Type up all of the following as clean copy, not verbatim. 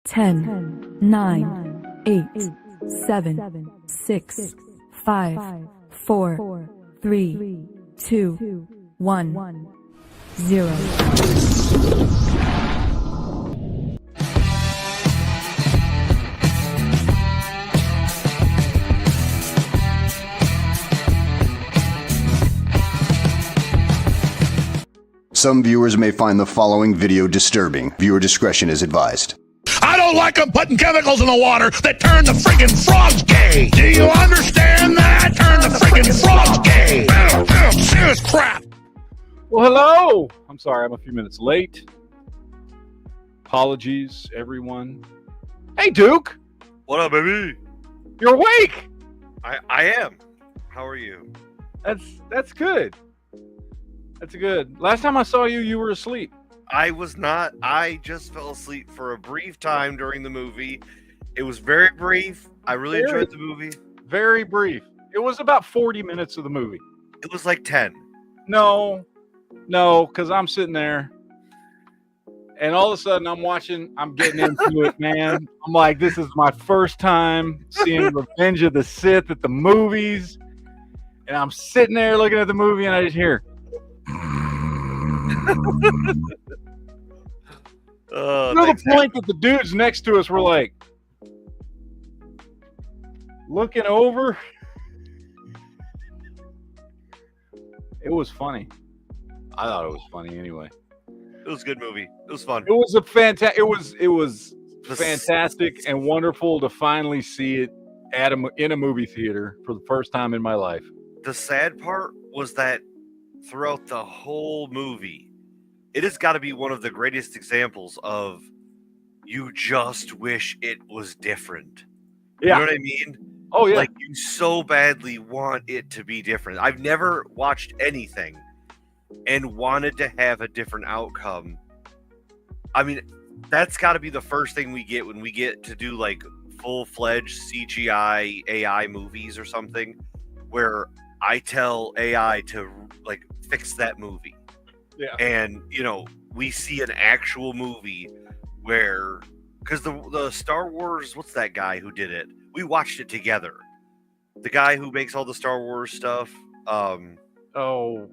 10, 9, 8, 7, 6, 5, 4, 3, 2, 1, 0. Some viewers may find the following video disturbing. Viewer discretion is advised. I don't like them putting chemicals in the water that turn the freaking frogs gay. Do you understand that? Turn the freaking frogs gay. Serious crap. Well, hello. I'm sorry, I'm a few minutes late. Apologies, everyone. Hey, Duke. What up, baby? You're awake. I am. How are you? That's good. That's good. Last time I saw you, you were asleep. I was not. I just fell asleep for a brief time during the movie. It was very brief. I really enjoyed the movie. Very brief. It was about 40 minutes of the movie. It was like 10. No, because I'm sitting there, and all of a sudden I'm getting into it, man. I'm like, this is my first time seeing Revenge of the Sith at the movies, and I'm sitting there looking at the movie, and I just hear... the point that the dudes next to us were like looking over. It was funny. I thought it was funny anyway. It was a good movie. It was fun. It was a fantastic. It was fantastic and wonderful to finally see it in a movie theater for the first time in my life. The sad part was that throughout the whole movie, it has got to be one of the greatest examples of you just wish it was different. Yeah. You know what I mean? Oh, yeah. Like, you so badly want it to be different. I've never watched anything and wanted to have a different outcome. I mean, that's got to be the first thing we get when we get to do, like, full-fledged CGI AI movies or something, where I tell AI to, like, fix that movie. Yeah. And, you know, we see an actual movie where, because the Star Wars, what's that guy who did it? We watched it together. The guy who makes all the Star Wars stuff. Yeah, I don't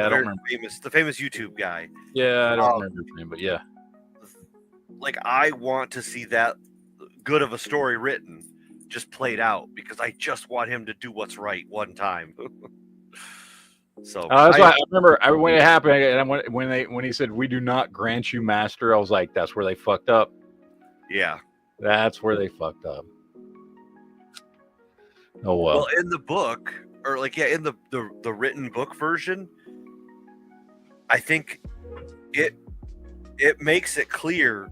remember. The famous YouTube guy. Yeah, I don't remember his name, but yeah. Like, I want to see that good of a story written, just played out, because I just want him to do what's right one time. So that's why I remember when it happened, and when he said, "We do not grant you master," I was like, "That's where they fucked up." Yeah, that's where they fucked up. Oh well. Well, in the book, or like in the written book version, I think it makes it clear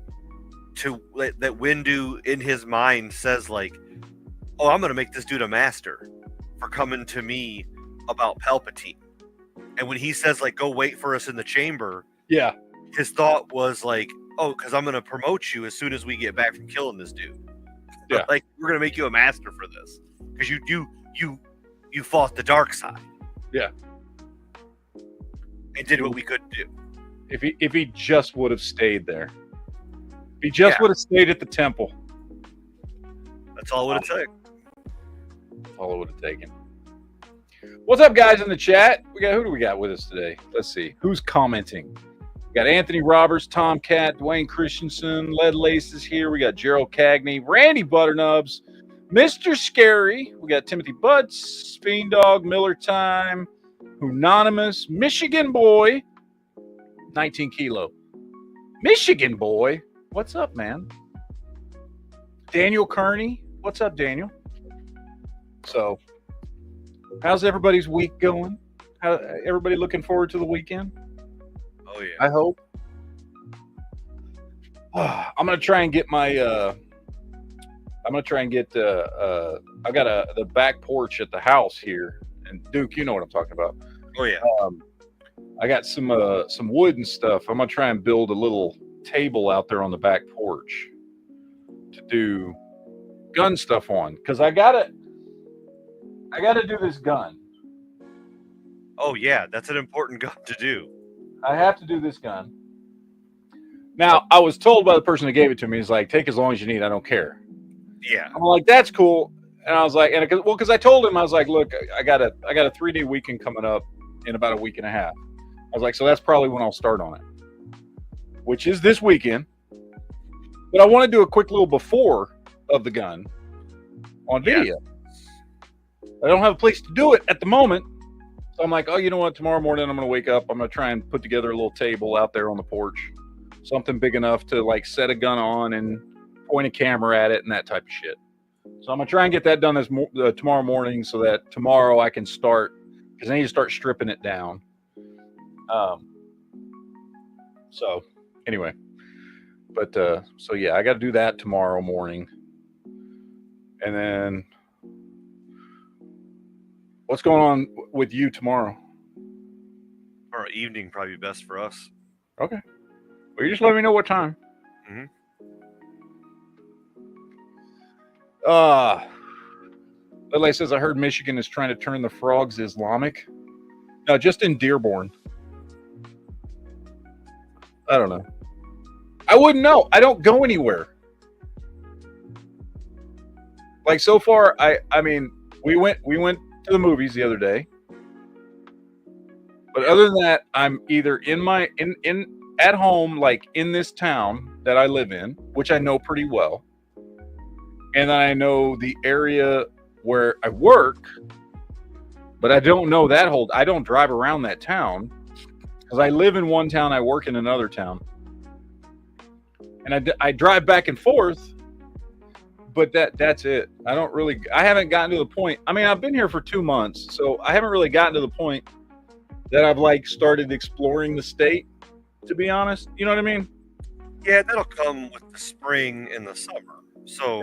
that Windu in his mind says, like, "Oh, I'm gonna make this dude a master for coming to me about Palpatine." And when he says, like, "Go wait for us in the chamber," yeah, his thought was like, "Oh, because I'm gonna promote you as soon as we get back from killing this dude. Yeah, like, we're gonna make you a master for this because you fought the dark side. Yeah, and did what we could do." If he just would have stayed there, if he just would have stayed at the temple. That's all it would have taken. That's all it would have taken. What's up, guys in the chat? Who do we got with us today? Let's see. Who's commenting? We got Anthony Roberts, Tomcat, Dwayne Christensen, Led Laces here. We got Gerald Cagney, Randy Butternubs, Mr. Scary. We got Timothy Butts, Fiend Dog, Miller Time, Anonymous, Michigan Boy, 19 Kilo. Michigan Boy. What's up, man? Daniel Kearney. What's up, Daniel? So, how's everybody's week going? Everybody looking forward to the weekend? Oh, yeah. I hope. I'm going to try and get my... I've got the back porch at the house here. And, Duke, you know what I'm talking about. Oh, yeah. I got some wood and stuff. I'm going to try and build a little table out there on the back porch to do gun stuff on. Because I got to do this gun. Oh, yeah. That's an important gun to do. I have to do this gun. Now, I was told by the person that gave it to me, he's like, take as long as you need. I don't care. Yeah. I'm like, that's cool. And I was like, because I told him, I was like, look, I got a 3-day weekend coming up in about a week and a half. I was like, so that's probably when I'll start on it, which is this weekend. But I want to do a quick little before of the gun on video. Yeah. I don't have a place to do it at the moment. So I'm like, oh, you know what? Tomorrow morning I'm going to wake up. I'm going to try and put together a little table out there on the porch. Something big enough to like set a gun on and point a camera at it and that type of shit. So I'm going to try and get that done tomorrow morning so that tomorrow I can start, because I need to start stripping it down. So anyway, but so yeah, I got to do that tomorrow morning. And then what's going on with you tomorrow? Or evening, probably best for us. Okay. Well, you just let me know what time. Mm-hmm. Lele says, I heard Michigan is trying to turn the frogs Islamic. No, just in Dearborn. I don't know. I wouldn't know. I don't go anywhere. Like so far, I mean, we went to the movies the other day. But other than that, I'm either at home, like in this town that I live in, which I know pretty well. And then I know the area where I work, but I don't know I don't drive around that town because I live in one town, I work in another town. And I drive back and forth, but that's it. I haven't gotten to the point. I mean, I've been here for 2 months, so I haven't really gotten to the point that I've like started exploring the state, to be honest. You know what I mean? Yeah, that'll come with the spring and the summer. So,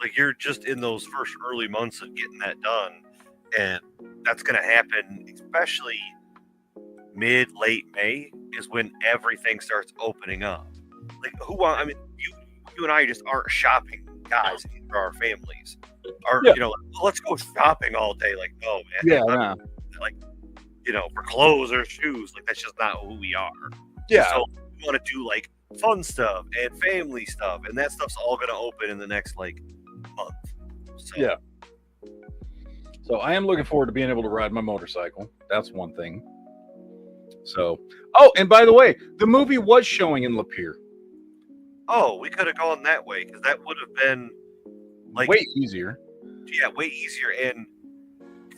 like, you're just in those first early months of getting that done, and that's going to happen, especially late May is when everything starts opening up. Like, you and I just aren't shopping guys for our families. You know, let's go shopping all day. Like, no, man. Yeah, like, you know, for clothes or shoes. Like, that's just not who we are. Yeah. So we want to do like fun stuff and family stuff, and that stuff's all going to open in the next like month. So. Yeah. So I am looking forward to being able to ride my motorcycle. That's one thing. So, oh, and by the way, the movie was showing in Lapeer. Oh, we could have gone that way because that would have been like way easier. Yeah, way easier and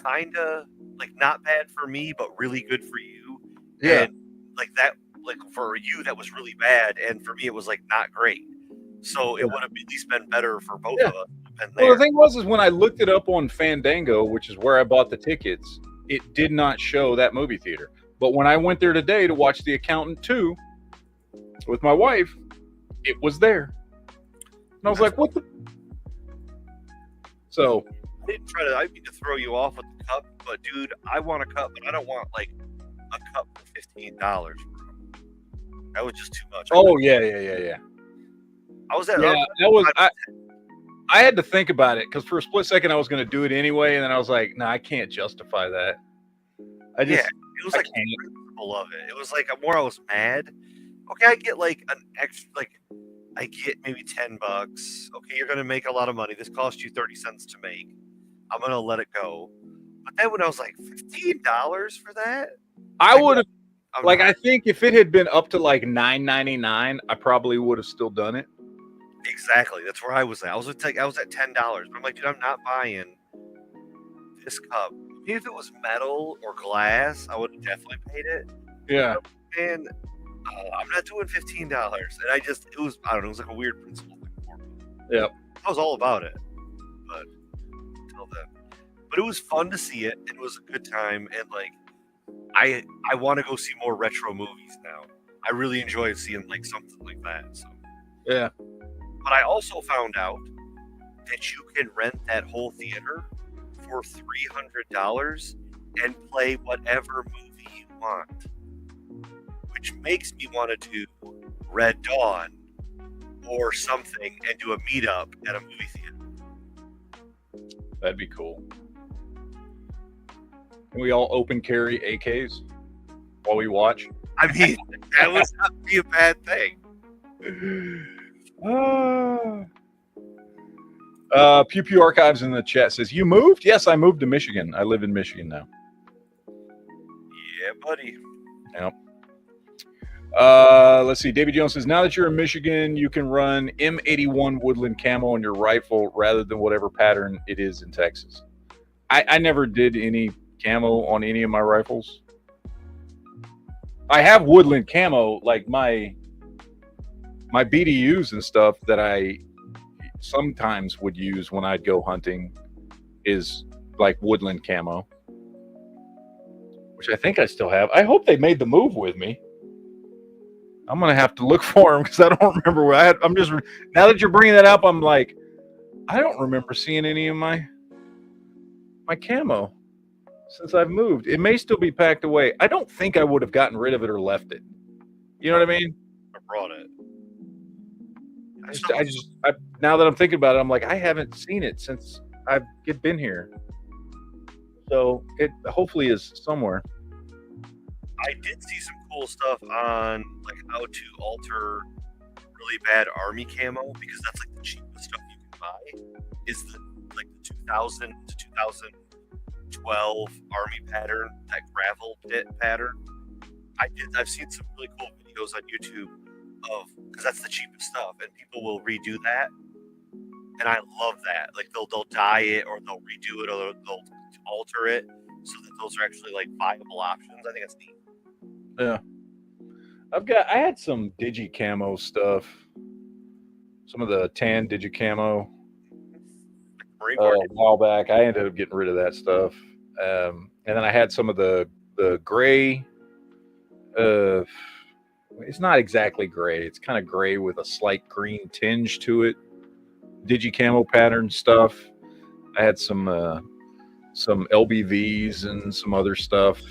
kind of like not bad for me, but really good for you. Yeah. And like that, like for you, that was really bad, and for me, it was like not great. So it would have at least been better for both of us. Well, the thing is when I looked it up on Fandango, which is where I bought the tickets, it did not show that movie theater. But when I went there today to watch The Accountant 2 with my wife, it was there. And I was like, what the? So I need to throw you off with the cup, but dude, I want a cup, but I don't want like a cup for $15. That was just too much. Oh yeah. I was at I had to think about it because for a split second I was going to do it anyway, and then I was like, no, I can't justify that. It was like the principle of it. It was like I was mad. Okay, I get like an extra, like I get maybe $10. Okay, you're gonna make a lot of money. This cost you 30 cents to make. I'm gonna let it go. But then when I was like $15 for that, I would have. Like, I think if it had been up to like $9.99, I probably would have still done it. Exactly. That's where I was at. I was at $10. But I'm like, dude, I'm not buying this cup. If it was metal or glass, I would have definitely paid it. Yeah. And I'm not doing $15. And it was like a weird principle thing for me. Yeah. I was all about it. But until then. But it was fun to see it. It was a good time. And like, I want to go see more retro movies now. I really enjoy seeing like something like that. So yeah. But I also found out that you can rent that whole theater for $300 and play whatever movie you want, which makes me want to do Red Dawn or something and do a meetup at a movie theater. That'd be cool. Can we all open carry AKs while we watch? I mean, that would not be a bad thing. Pew Pew Archives in the chat says, you moved? Yes, I moved to Michigan. I live in Michigan now. Yeah, buddy. Yep. Let's see. David Jones says, now that you're in Michigan, you can run M81 woodland camo on your rifle rather than whatever pattern it is in Texas. I never did any camo on any of my rifles. I have woodland camo, like my BDUs and stuff that I sometimes would use when I'd go hunting is like woodland camo, which I think I still have. I hope they made the move with me. I'm gonna have to look for them because I don't remember where I had. I'm just now that you're bringing that up, I'm like, I don't remember seeing any of my camo since I've moved. It may still be packed away. I don't think I would have gotten rid of it or left it. You know what I mean? I brought it. I now that I'm thinking about it, I'm like, I haven't seen it since I've been here. So it hopefully is somewhere. I did see some cool stuff on like how to alter really bad army camo, because that's like the cheapest stuff you can buy. Is the 2000 to 2012 army pattern, that gravel pit pattern. I've seen some really cool videos on YouTube of, because that's the cheapest stuff, and people will redo that, and I love that. Like they'll dye it, or they'll redo it, or they'll alter it so that those are actually like viable options. I think that's neat. Yeah, I had some digi camo stuff, some of the tan digi camo a while back. I ended up getting rid of that stuff, and then I had some of the gray. It's not exactly gray. It's kind of gray with a slight green tinge to it. Digi camo pattern stuff. I had some LBVs and some other stuff,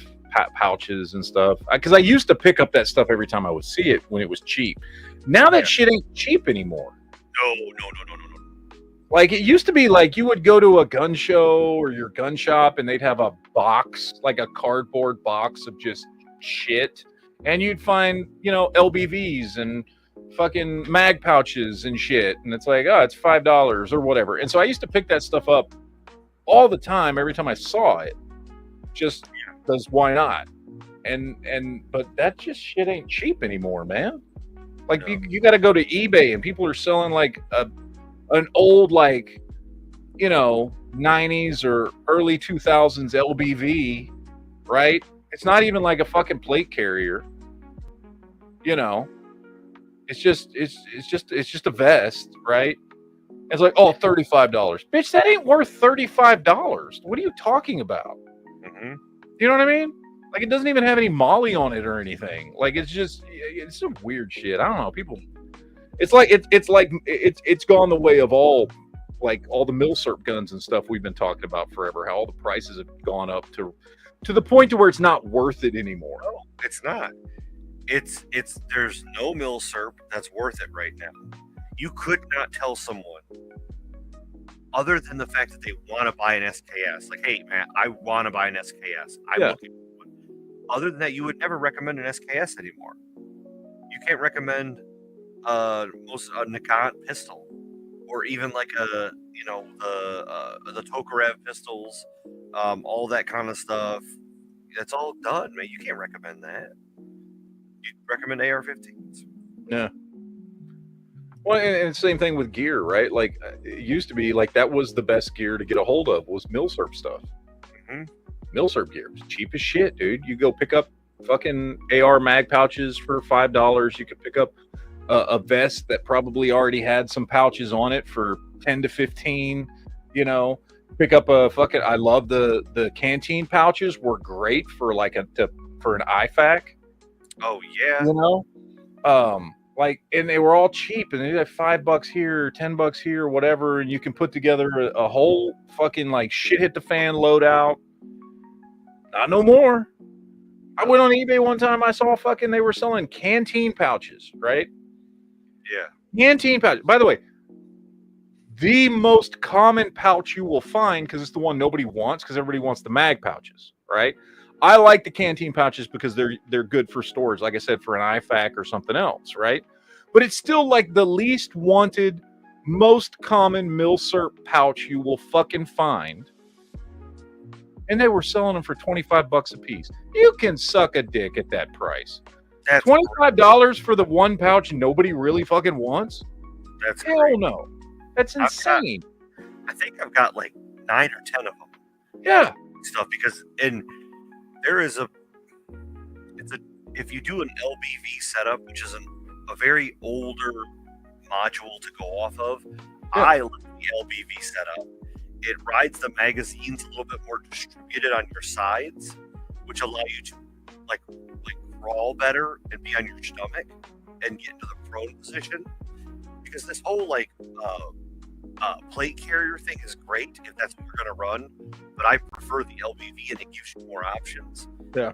pouches and stuff. Because I used to pick up that stuff every time I would see it when it was cheap. Now that shit ain't cheap anymore. No. Like it used to be, like you would go to a gun show or your gun shop and they'd have a box, like a cardboard box of just shit. And you'd find, LBVs and fucking mag pouches and shit. And it's like, oh, it's $5 or whatever. And so I used to pick that stuff up all the time, every time I saw it. Just because why not? But that just shit ain't cheap anymore, man. Like you got to go to eBay and people are selling like an old, like, 90s or early 2000s LBV, right? It's not even like a fucking plate carrier. It's just a vest, right? It's like, oh, $35. Bitch, that ain't worth $35. What are you talking about? Mm-hmm. You know what I mean? Like, it doesn't even have any molly on it or anything. Like, it's some weird shit. I don't know. People, it's gone the way of all the milsurp guns and stuff we've been talking about forever. How all the prices have gone up to the point to where it's not worth it anymore. No, it's not. It's there's no milsurp that's worth it right now. You could not tell someone, other than the fact that they want to buy an SKS, like, hey man, I want to buy an SKS. I'm looking for one. Other than that, you would never recommend an SKS anymore. You can't recommend a Nikon pistol, or even like the Tokarev pistols, all that kind of stuff. That's all done, man. You can't recommend that. You recommend AR-15s? Yeah. Well, and the same thing with gear, right? Like, it used to be like that was the best gear to get a hold of, was milsurp stuff. Mm-hmm. Milsurp gear was cheap as shit, dude. You go pick up fucking AR mag pouches for $5. You could pick up a vest that probably already had some pouches on it for 10 to 15. Pick up a fucking. I love the canteen pouches. Were great for for an IFAC. Oh yeah. And they were all cheap, and they had $5 here, $10 here, whatever, and you can put together a whole fucking like shit hit the fan loadout. Not no more. I went on eBay one time. I saw they were selling canteen pouches, right? Yeah. Canteen pouch. By the way, the most common pouch you will find, because it's the one nobody wants, because everybody wants the mag pouches, right? I like the canteen pouches because they're good for storage, like I said, for an IFAC or something else, right? but it's still like the least wanted, most common milsurp pouch you will fucking find. And they were selling them for $25 a piece. You can suck a dick at that price. That's $25 for the one pouch nobody really fucking wants? That's Hell great. no. That's insane. I think I've got like 9 or 10 of them. Yeah. Stuff because there is if you do an LBV setup, which is a very older module to go off of, Yeah. I like the LBV setup. It rides the magazines a little bit more distributed on your sides, which allow you to like crawl better and be on your stomach and get into the prone position. Because this whole plate carrier thing is great if that's what you're going to run, but I prefer the LBV and it gives you more options. Yeah.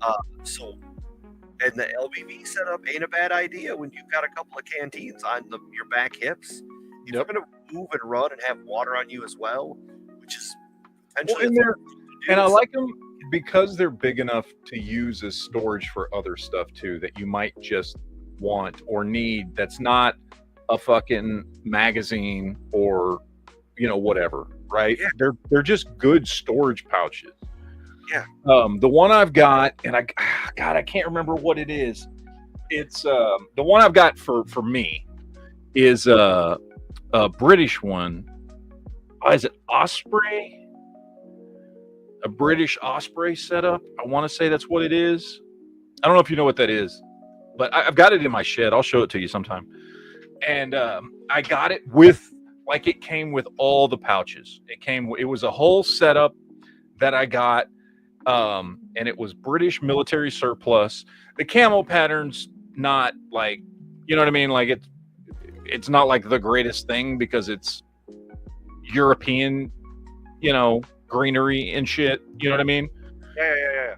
And the LBV setup ain't a bad idea when you've got a couple of canteens on your back hips. If you're going to move and run and have water on you as well, which is potentially and I like them because they're big enough to use as storage for other stuff too that you might just want or need. That's not a fucking magazine or whatever, right? Yeah. They're just good storage pouches. Yeah. The one I've got, and I can't remember what it is. It's the one I've got for me is a British one. Is it Osprey? A British Osprey setup. I want to say that's what it is. I don't know if you know what that is, but I've got it in my shed. I'll show it to you sometime. And I got it with, it came with all the pouches. It was a whole setup that I got. And it was British military surplus. The camo pattern's not like, you know what I mean? Like it's not like the greatest thing because it's European, greenery and shit. You know what I mean? Yeah.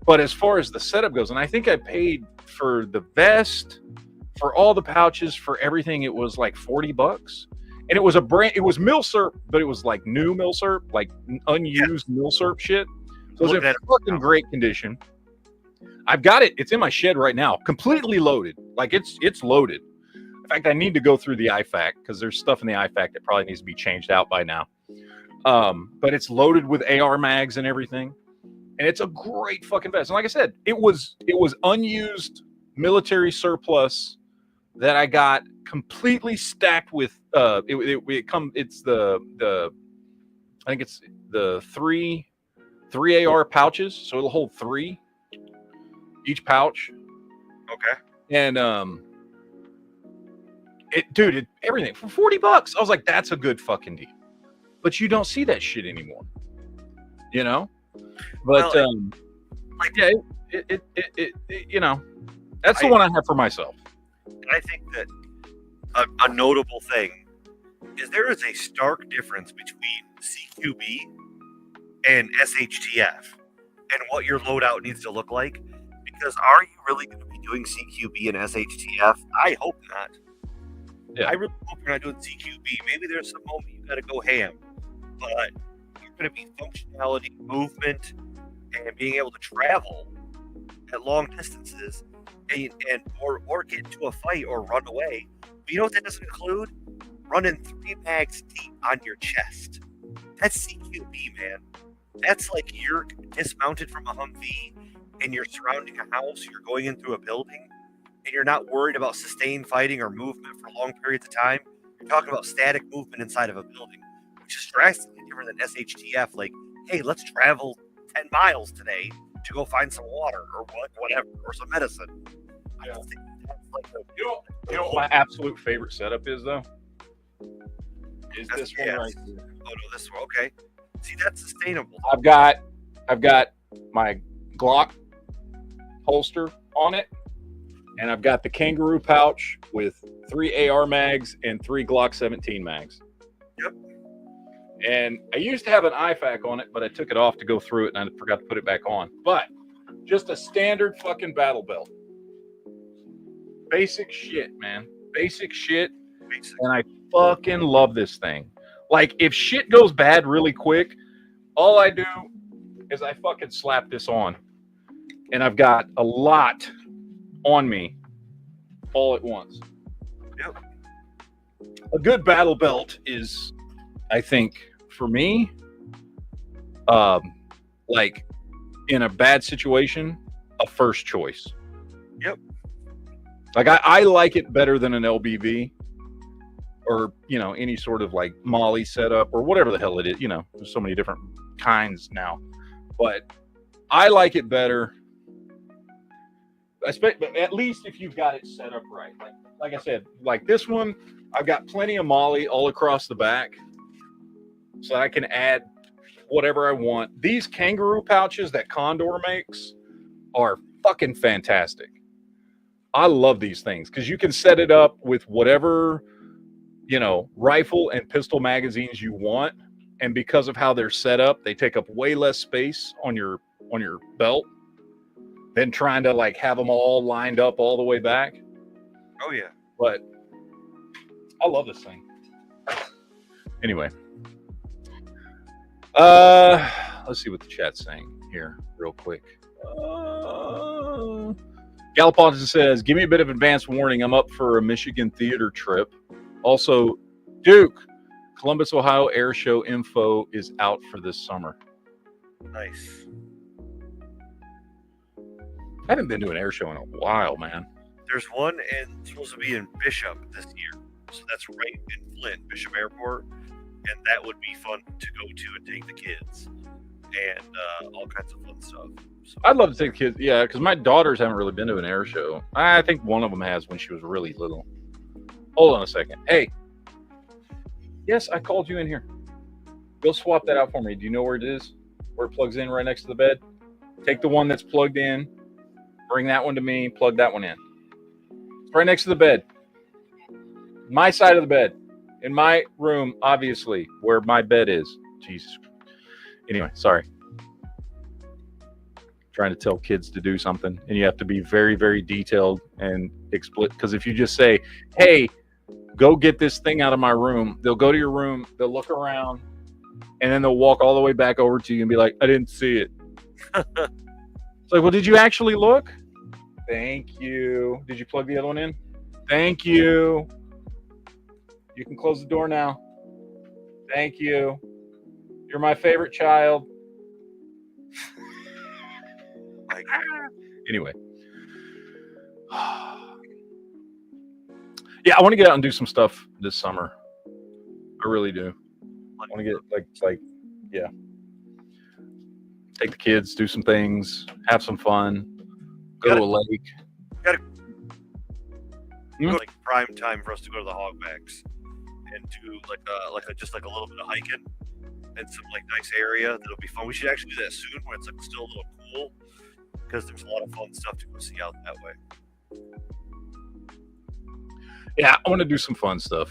But as far as the setup goes, and I think I paid for the vest, for all the pouches, for everything, it was like $40. And it was it was milsurp, but it was like new milsurp, like unused milsurp shit. So it was in fucking great condition. I've got it. It's in my shed right now, completely loaded. Like it's loaded. In fact, I need to go through the IFAC because there's stuff in the IFAC that probably needs to be changed out by now. But it's loaded with AR mags and everything, and it's a great fucking vest. And like I said, it was unused military surplus that I got completely stacked with. It's the I think it's the three AR pouches, so it'll hold 3 each pouch. Okay. And everything for $40. I was like, that's a good fucking deal. But you don't see that shit anymore, But that's the one I have for myself. And I think that a notable thing is there is a stark difference between CQB and SHTF and what your loadout needs to look like. Because are you really going to be doing CQB and SHTF? I hope not. Yeah. I really hope you're not doing CQB. Maybe there's some moment you got to go ham, but you're going to be functionality, movement, and being able to travel at long distances, or get into a fight or run away. But you know what that doesn't include? Running 3 mags deep on your chest. That's CQB, man. That's like you're dismounted from a Humvee and you're surrounding a house, you're going in through a building, and you're not worried about sustained fighting or movement for long periods of time. You're talking about static movement inside of a building, which is drastically different than SHTF. Like, hey, let's travel 10 miles today to go find some water or whatever, or some medicine. I don't think that's like you know what my absolute favorite setup is, though? Is this one right here. Oh, no, this one. Okay. See, that's sustainable. I've got my Glock holster on it, and I've got the kangaroo pouch with 3 AR mags and 3 Glock 17 mags. Yep. And I used to have an IFAC on it, but I took it off to go through it, and I forgot to put it back on. But just a standard fucking battle belt. Basic shit, man. Basic shit. And I fucking love this thing. Like, if shit goes bad really quick, all I do is I fucking slap this on. And I've got a lot on me all at once. Yep. A good battle belt is, I think, for me, like in a bad situation, a first choice. Yep. Like I like it better than an LBV or, any sort of like Molly setup or whatever the hell it is. There's so many different kinds now, but I like it better. But at least if you've got it set up right. Like I said, like this one, I've got plenty of Molly all across the back, so I can add whatever I want. These kangaroo pouches that Condor makes are fucking fantastic. I love these things because you can set it up with whatever, rifle and pistol magazines you want. And because of how they're set up, they take up way less space on your belt than trying to like have them all lined up all the way back. Oh yeah. But I love this thing. Anyway. Let's see what the chat's saying here real quick. Galapagos says, give me a bit of advance warning. I'm up for a Michigan theater trip. Also, Duke, Columbus, Ohio air show info is out for this summer. Nice. I haven't been to an air show in a while, man. There's one and it's supposed to be in Bishop this year. So that's right in Flint, Bishop Airport. And that would be fun to go to and take the kids. And all kinds of fun stuff. So. I'd love to take the kids, yeah, because my daughters haven't really been to an air show. I think one of them has when she was really little. Hold on a second. Hey. Yes, I called you in here. Go swap that out for me. Do you know where it is? Where it plugs in right next to the bed? Take the one that's plugged in. Bring that one to me. Plug that one in. It's right next to the bed. My side of the bed. In my room, obviously, where my bed is. Jesus. Anyway, sorry. Trying to tell kids to do something, and you have to be very, very detailed and explicit. Because if you just say, hey, go get this thing out of my room, they'll go to your room, they'll look around, and then they'll walk all the way back over to you and be like, I didn't see it. It's like, well, did you actually look? Thank you. Did you plug the other one in? Thank you. You can close the door now. Thank you. You're my favorite child. Anyway. Yeah, I want to get out and do some stuff this summer. I really do. I want to get like yeah. Take the kids, do some things, have some fun, go to a lake. Like prime time for us to go to the hogbacks and do just a little bit of hiking and some like nice area that'll be fun. We should actually do that soon when it's like still a little cool because there's a lot of fun stuff to go see out that way. Yeah, I want to do some fun stuff.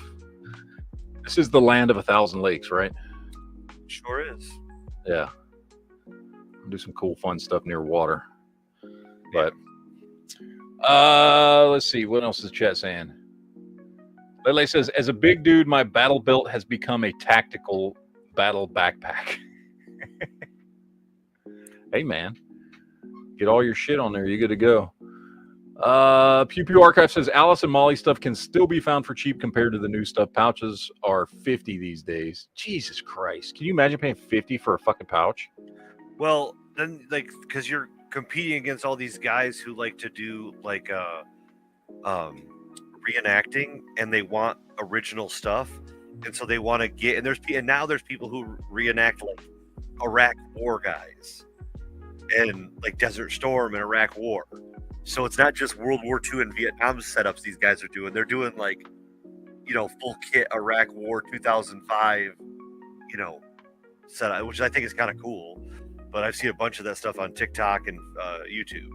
This is the land of 1,000 lakes, right? Sure is. Yeah. Do some cool, fun stuff near water. But let's see. What else is the chat saying? Lele says, as a big dude, my battle belt has become a tactical battle backpack. Hey, man. Get all your shit on there. You're good to go. Pew Pew Archive says, Alice and Molly stuff can still be found for cheap compared to the new stuff. Pouches are $50 these days. Jesus Christ. Can you imagine paying $50 for a fucking pouch? Well, then, because you're competing against all these guys who like to do reenacting, and they want original stuff, and so they want to get. And now there's people who reenact like Iraq War guys, and like Desert Storm and Iraq War. So it's not just World War II and Vietnam setups these guys are doing. They're doing like, full kit Iraq War 2005, setup, which I think is kind of cool. But I've seen a bunch of that stuff on TikTok and YouTube.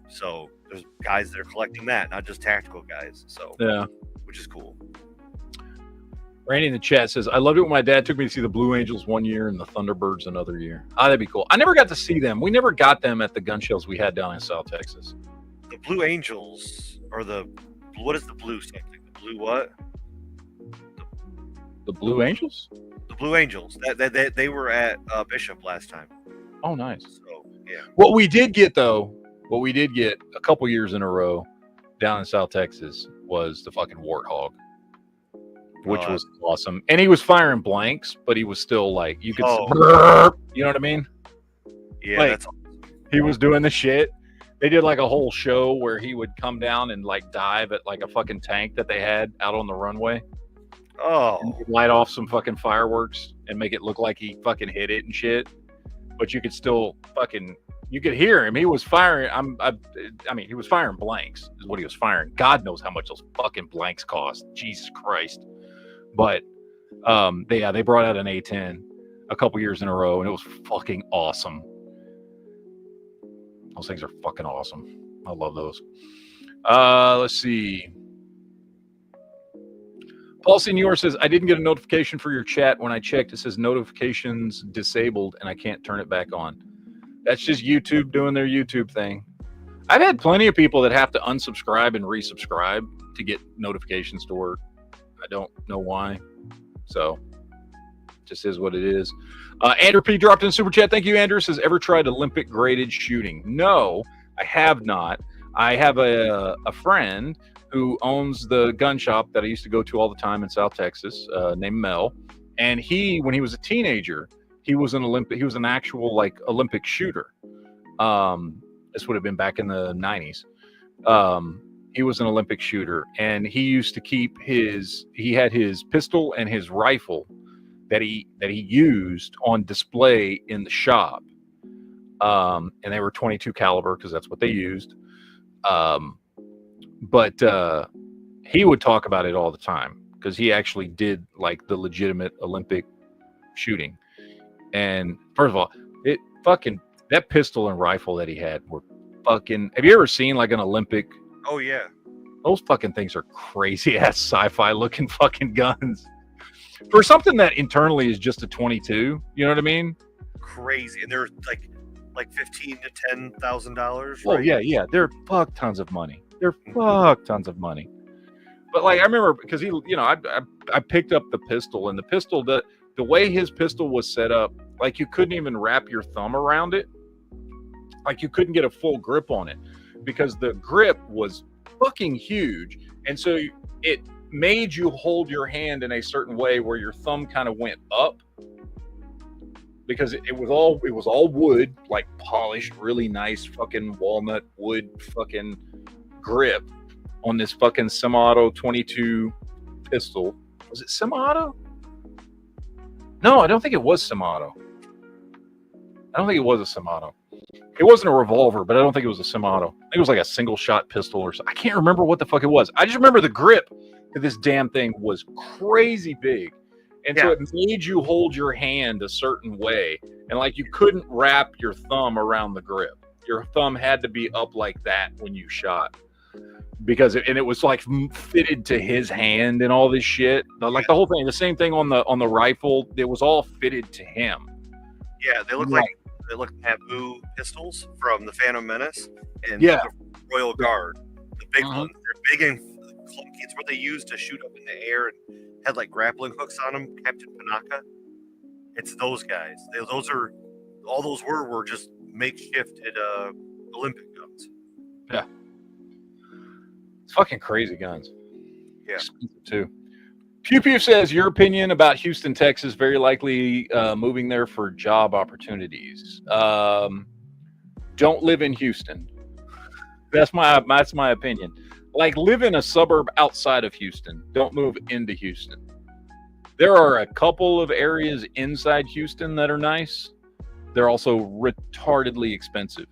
So there's guys that are collecting that, not just tactical guys. So yeah, which is cool. Randy in the chat says, I loved it when my dad took me to see the Blue Angels one year and the Thunderbirds another year. Ah, that'd be cool. I never got to see them. We never got them at the gun shows we had down in South Texas. The Blue Angels, or what is the blue something? The blue what? The Blue Angels? The Blue Angels. They were at Bishop last time. Oh, nice. So, yeah. What we did get a couple years in a row, down in South Texas was the fucking Warthog, which Oh, was awesome. And he was firing blanks, but he was still like, you could, you know what I mean? Yeah, like, that's he was doing the shit. They did like a whole show where he would come down and like dive at like a fucking tank that they had out on the runway. And he'd light off some fucking fireworks and make it look like he fucking hit it and shit. But you could still fucking, you could hear him. He was firing. I mean, he was firing blanks is what he was firing. God knows how much those fucking blanks cost. Jesus Christ. But they brought out an A10 a couple years in a row, and it was fucking awesome. Those things are fucking awesome. I love those. Let's see. Paul Senior says, I didn't get a notification for your chat. When I checked, it says notifications disabled, and I can't turn it back on. That's just YouTube doing their YouTube thing. I've had plenty of people that have to unsubscribe and resubscribe to get notifications to work. I don't know why. So, just is what it is. Andrew P. dropped in super chat. Thank you, Andrew. Says, ever tried Olympic graded shooting? No, I have not. I have a friend who owns the gun shop that I used to go to all the time in South Texas, named Mel. And when he was a teenager, he was an actual like Olympic shooter. This would have been back in the 90s. He was an Olympic shooter, and he used to keep he had his pistol and his rifle that he used on display in the shop. And they were 22 caliber because that's what they used. But he would talk about it all the time because he actually did like the legitimate Olympic shooting. And first of all, that pistol and rifle that he had were fucking. Have you ever seen like an Olympic? Oh yeah, those fucking things are crazy ass sci-fi looking fucking guns for something that internally is just a 22. You know what I mean? Crazy, and they're like $15,000 to $10,000. Oh yeah, they're fuck tons of money. They're fuck tons of money. But like I remember because I picked up the pistol, and the pistol the way his pistol was set up, like you couldn't even wrap your thumb around it. Like you couldn't get a full grip on it because the grip was fucking huge. And so it made you hold your hand in a certain way where your thumb kind of went up because it was all wood, like polished, really nice fucking walnut wood fucking grip on this fucking semi-auto 22 pistol. Was it semi-auto? No, I don't think it was semi-auto. I don't think it was a semi-auto. It wasn't a revolver, but I don't think it was a semi-auto. I think it was like a single shot pistol or something. I can't remember what the fuck it was. I just remember the grip of this damn thing was crazy big. And so it made you hold your hand a certain way. And like you couldn't wrap your thumb around the grip. Your thumb had to be up like that when you shot. Because it was like fitted to his hand and all this shit. Like the whole thing, the same thing on the rifle. It was all fitted to him. Yeah, they look taboo pistols from the Phantom Menace and the Royal Guard. The big ones, they're big and clunky. It's what they used to shoot up in the air and had like grappling hooks on them. Captain Panaka. It's those guys. All those were just makeshifted Olympic guns. Yeah. It's fucking crazy guns. Yeah. Expensive too. Pew Pew says, your opinion about Houston, Texas, very likely moving there for job opportunities. Don't live in Houston. That's my opinion. Like, live in a suburb outside of Houston. Don't move into Houston. There are a couple of areas inside Houston that are nice. They're also retardedly expensive.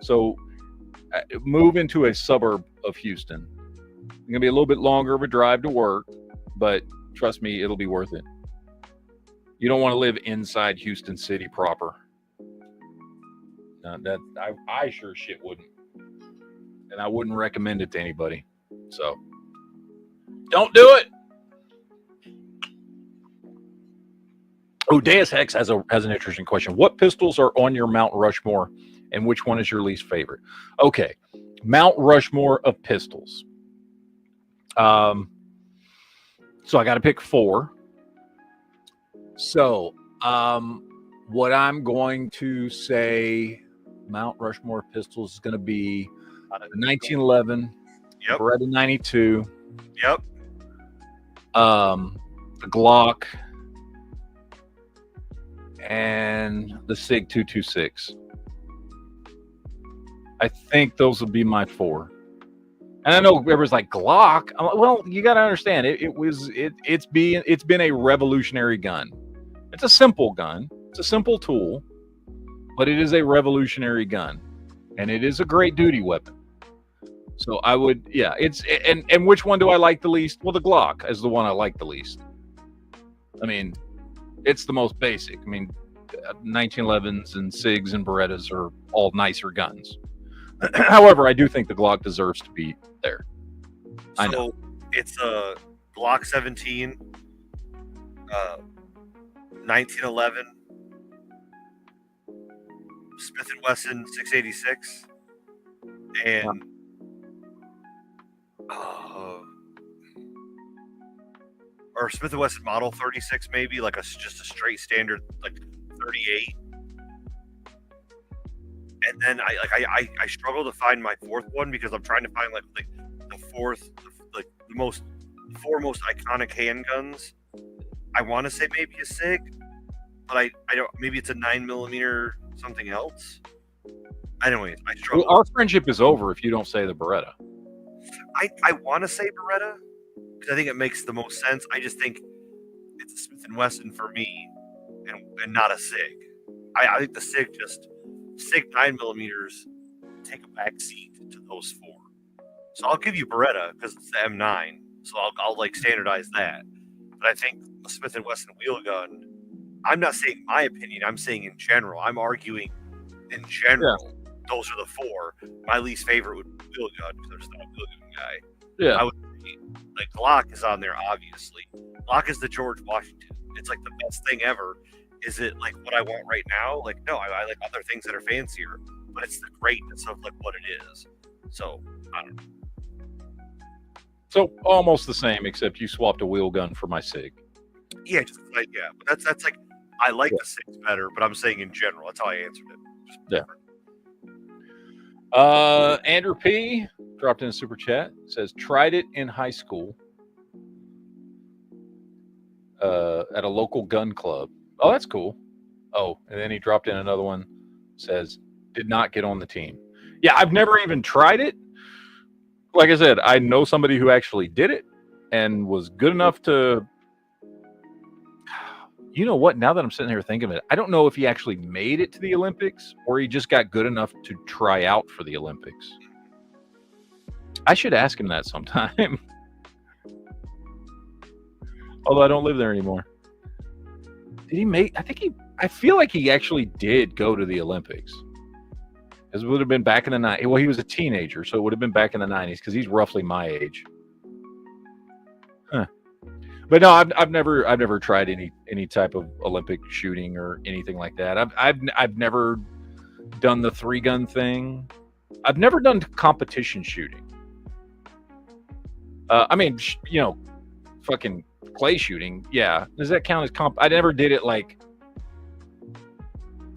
So move into a suburb of Houston. It's going to be a little bit longer of a drive to work, but trust me, it'll be worth it. You don't want to live inside Houston City proper. I sure shit wouldn't. And I wouldn't recommend it to anybody. So don't do it. Oh, Deus Hex has an interesting question. What pistols are on your Mount Rushmore, and which one is your least favorite? Okay, Mount Rushmore of pistols. So I got to pick 4. So what I'm going to say, Mount Rushmore pistols is going to be 1911. Yep. Beretta 92. Yep. The Glock, and the SIG 226. I think those will be my 4. And I know everyone's like, Glock. I'm like, well, you got to understand, it's been a revolutionary gun. It's a simple gun. It's a simple tool, but it is a revolutionary gun, and it is a great duty weapon. So I would, yeah, and which one do I like the least? Well, the Glock is the one I like the least. I mean, it's the most basic. I mean, 1911s and SIGs and Berettas are all nicer guns. However, I do think the Glock deserves to be there. I know. So it's a Glock 17, 1911, Smith & Wesson 686, and or Smith & Wesson Model 36, maybe like just a straight standard like 38. And then I struggle to find my 4th one because I'm trying to find like the 4th, like the 4 most iconic handguns. I want to say maybe a SIG, but I don't. Maybe it's a 9mm something else. Anyways, I struggle. Well, our friendship is over if you don't say the Beretta. I want to say Beretta because I think it makes the most sense. I just think it's a Smith & Wesson for me, and not a SIG. I think the SIG 9mm take a back seat to those 4. So I'll give you Beretta because it's the M9. So I'll like standardize that. But I think a Smith & Wesson wheel gun. I'm not saying my opinion. I'm saying in general. I'm arguing in general. Yeah. Those are the 4. My least favorite would be wheel gun because there's not a wheel gun guy. Yeah. I would say, like Glock is on there obviously. Glock is the George Washington. It's like the best thing ever. Is it like what I want right now? Like no, I like other things that are fancier, but it's the greatness of like what it is. So I don't know. So almost the same, except you swapped a wheel gun for my SIG. Yeah, just like but that's like I like the SIGs better, but I'm saying in general, that's how I answered it. Yeah. Andrew P dropped in a super chat. Says tried it in high school at a local gun club. Oh, that's cool. Oh, and then he dropped in another one. Says did not get on the team. Yeah, I've never even tried it. Like I said, I know somebody who actually did it and was good enough to. You know what? Now that I'm sitting here thinking of it, I don't know if he actually made it to the Olympics or he just got good enough to try out for the Olympics. I should ask him that sometime. Although I don't live there anymore. Did he make? I feel like he actually did go to the Olympics. It would have been back in the 90s. Well, he was a teenager, so it would have been back in the 90s because he's roughly my age. Huh. But no, I've never tried any type of Olympic shooting or anything like that. I've never done the 3-gun thing. I've never done competition shooting. I mean, fucking clay shooting. Yeah, does that count as I never did it like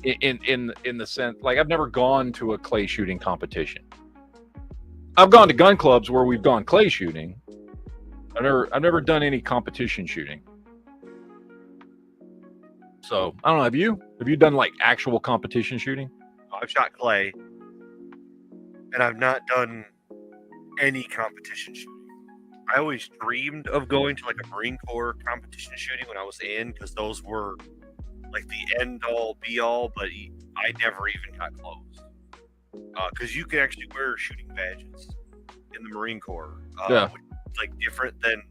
in the sense like I've never gone to a clay shooting competition. I've gone to gun clubs where we've gone clay shooting. I've never done any competition shooting. So I don't know. Have you done like actual competition shooting? I've shot clay, and I've not done any competition shooting. I always dreamed of going to like a Marine Corps competition shooting when I was in, because those were like the end all be all, but I never even got close. Because you can actually wear shooting badges in the Marine Corps. Yeah. Which is like different than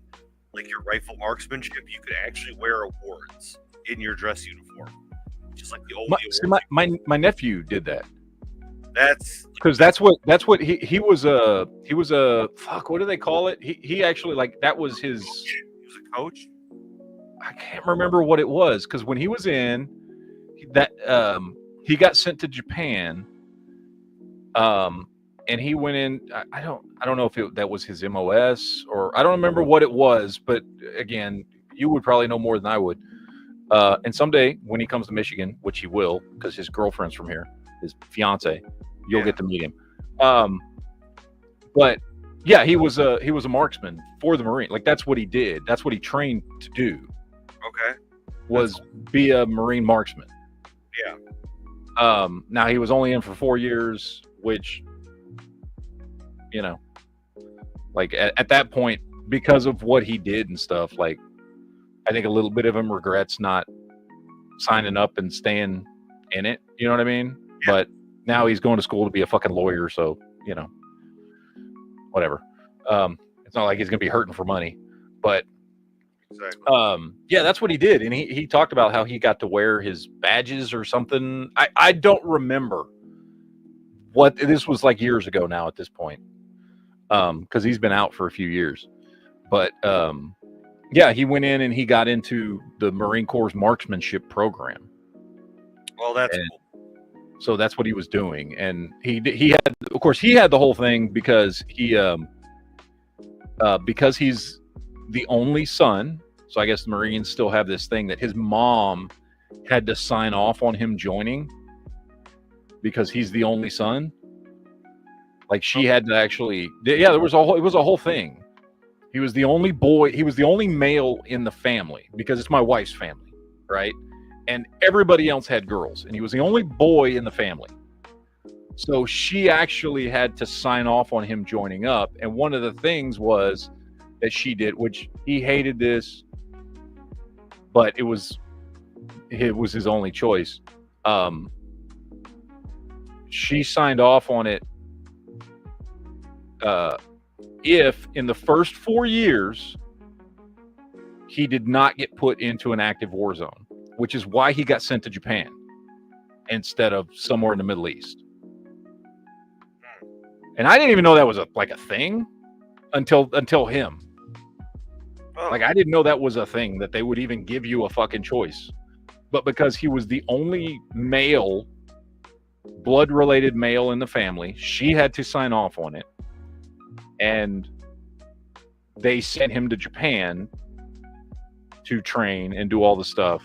like your rifle marksmanship. You could actually wear awards in your dress uniform, which is like the only. My nephew did that. That's because that's what he was a fuck. What do they call it? He actually like that was his. He was a coach. I can't remember what it was because when he was in that he got sent to Japan. And he went in. I don't know if that was his MOS or I don't remember what it was. But again, you would probably know more than I would. And someday when he comes to Michigan, which he will, because his girlfriend's from here, his fiance, you'll get to meet him. But Yeah, he was a marksman for the Marine. Like that's what he did. That's what he trained to do. Okay. Was be a Marine marksman. Yeah. Now he was only in for 4 years, which, you know, like at that point, because of what he did and stuff, like I think a little bit of him regrets not signing up and staying in it. You know what I mean? Yeah. But now he's going to school to be a fucking lawyer, so you know, whatever. It's not like he's gonna be hurting for money, but Exactly. yeah, that's what he did, and he talked about how he got to wear his badges or something. I don't remember what this was like years ago now at this point, because he's been out for a few years, but yeah, he went in and he got into the Marine Corps marksmanship program. Well, that's And cool. so that's what he was doing, and he had, of course, he had the whole thing because because he's the only son. So I guess the Marines still have this thing that his mom had to sign off on him joining because he's the only son. Like she had to actually, yeah, it was a whole thing. He was the only boy. He was the only male in the family because it's my wife's family, right? And everybody else had girls, and he was the only boy in the family. So she actually had to sign off on him joining up. And one of the things was that she did, which he hated this, but it was his only choice. She signed off on it if in the first 4 years he did not get put into an active war zone, which is why he got sent to Japan instead of somewhere in the Middle East. And I didn't even know that was a thing until him. Oh. Like I didn't know that was a thing, that they would even give you a fucking choice. But because he was the only male, blood-related male in the family, she had to sign off on it. And they sent him to Japan to train and do all the stuff.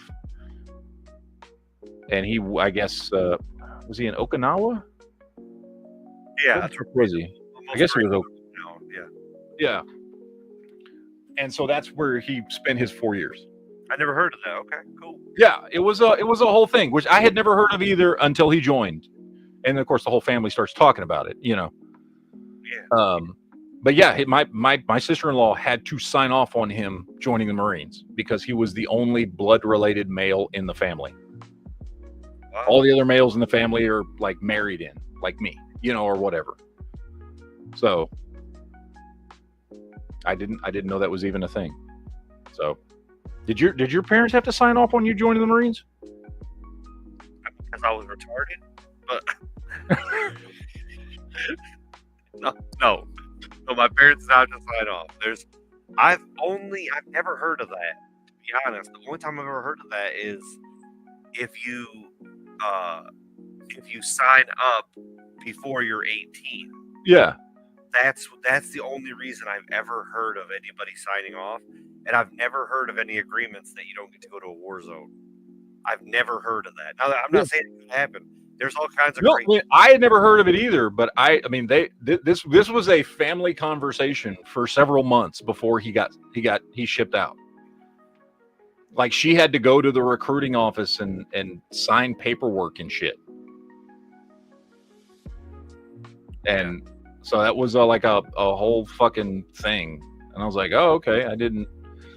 And he, I guess, was he in Okinawa? Yeah, that's Where was he? I guess he was no, yeah. Yeah. And so that's where he spent his 4 years. I never heard of that. Okay, cool. Yeah, it was a whole thing, which I had never heard of either until he joined. And of course the whole family starts talking about it, you know. Yeah. But yeah, my sister-in-law had to sign off on him joining the Marines because he was the only blood-related male in the family. Wow. All the other males in the family are like married in, like me, you know, or whatever. So I didn't know that was even a thing. So did your parents have to sign off on you joining the Marines? Because I was retarded, but no. So my parents now just sign off. I've never heard of that. To be honest, the only time I've ever heard of that is if you sign up before you're 18. Yeah. That's the only reason I've ever heard of anybody signing off, and I've never heard of any agreements that you don't get to go to a war zone. I've never heard of that. Now, I'm not saying it could happen. There's all kinds of great. I had never heard of it either, but this was a family conversation for several months before he shipped out. Like she had to go to the recruiting office and sign paperwork and shit. And so that was like a whole fucking thing. And I was like, oh, okay. I didn't,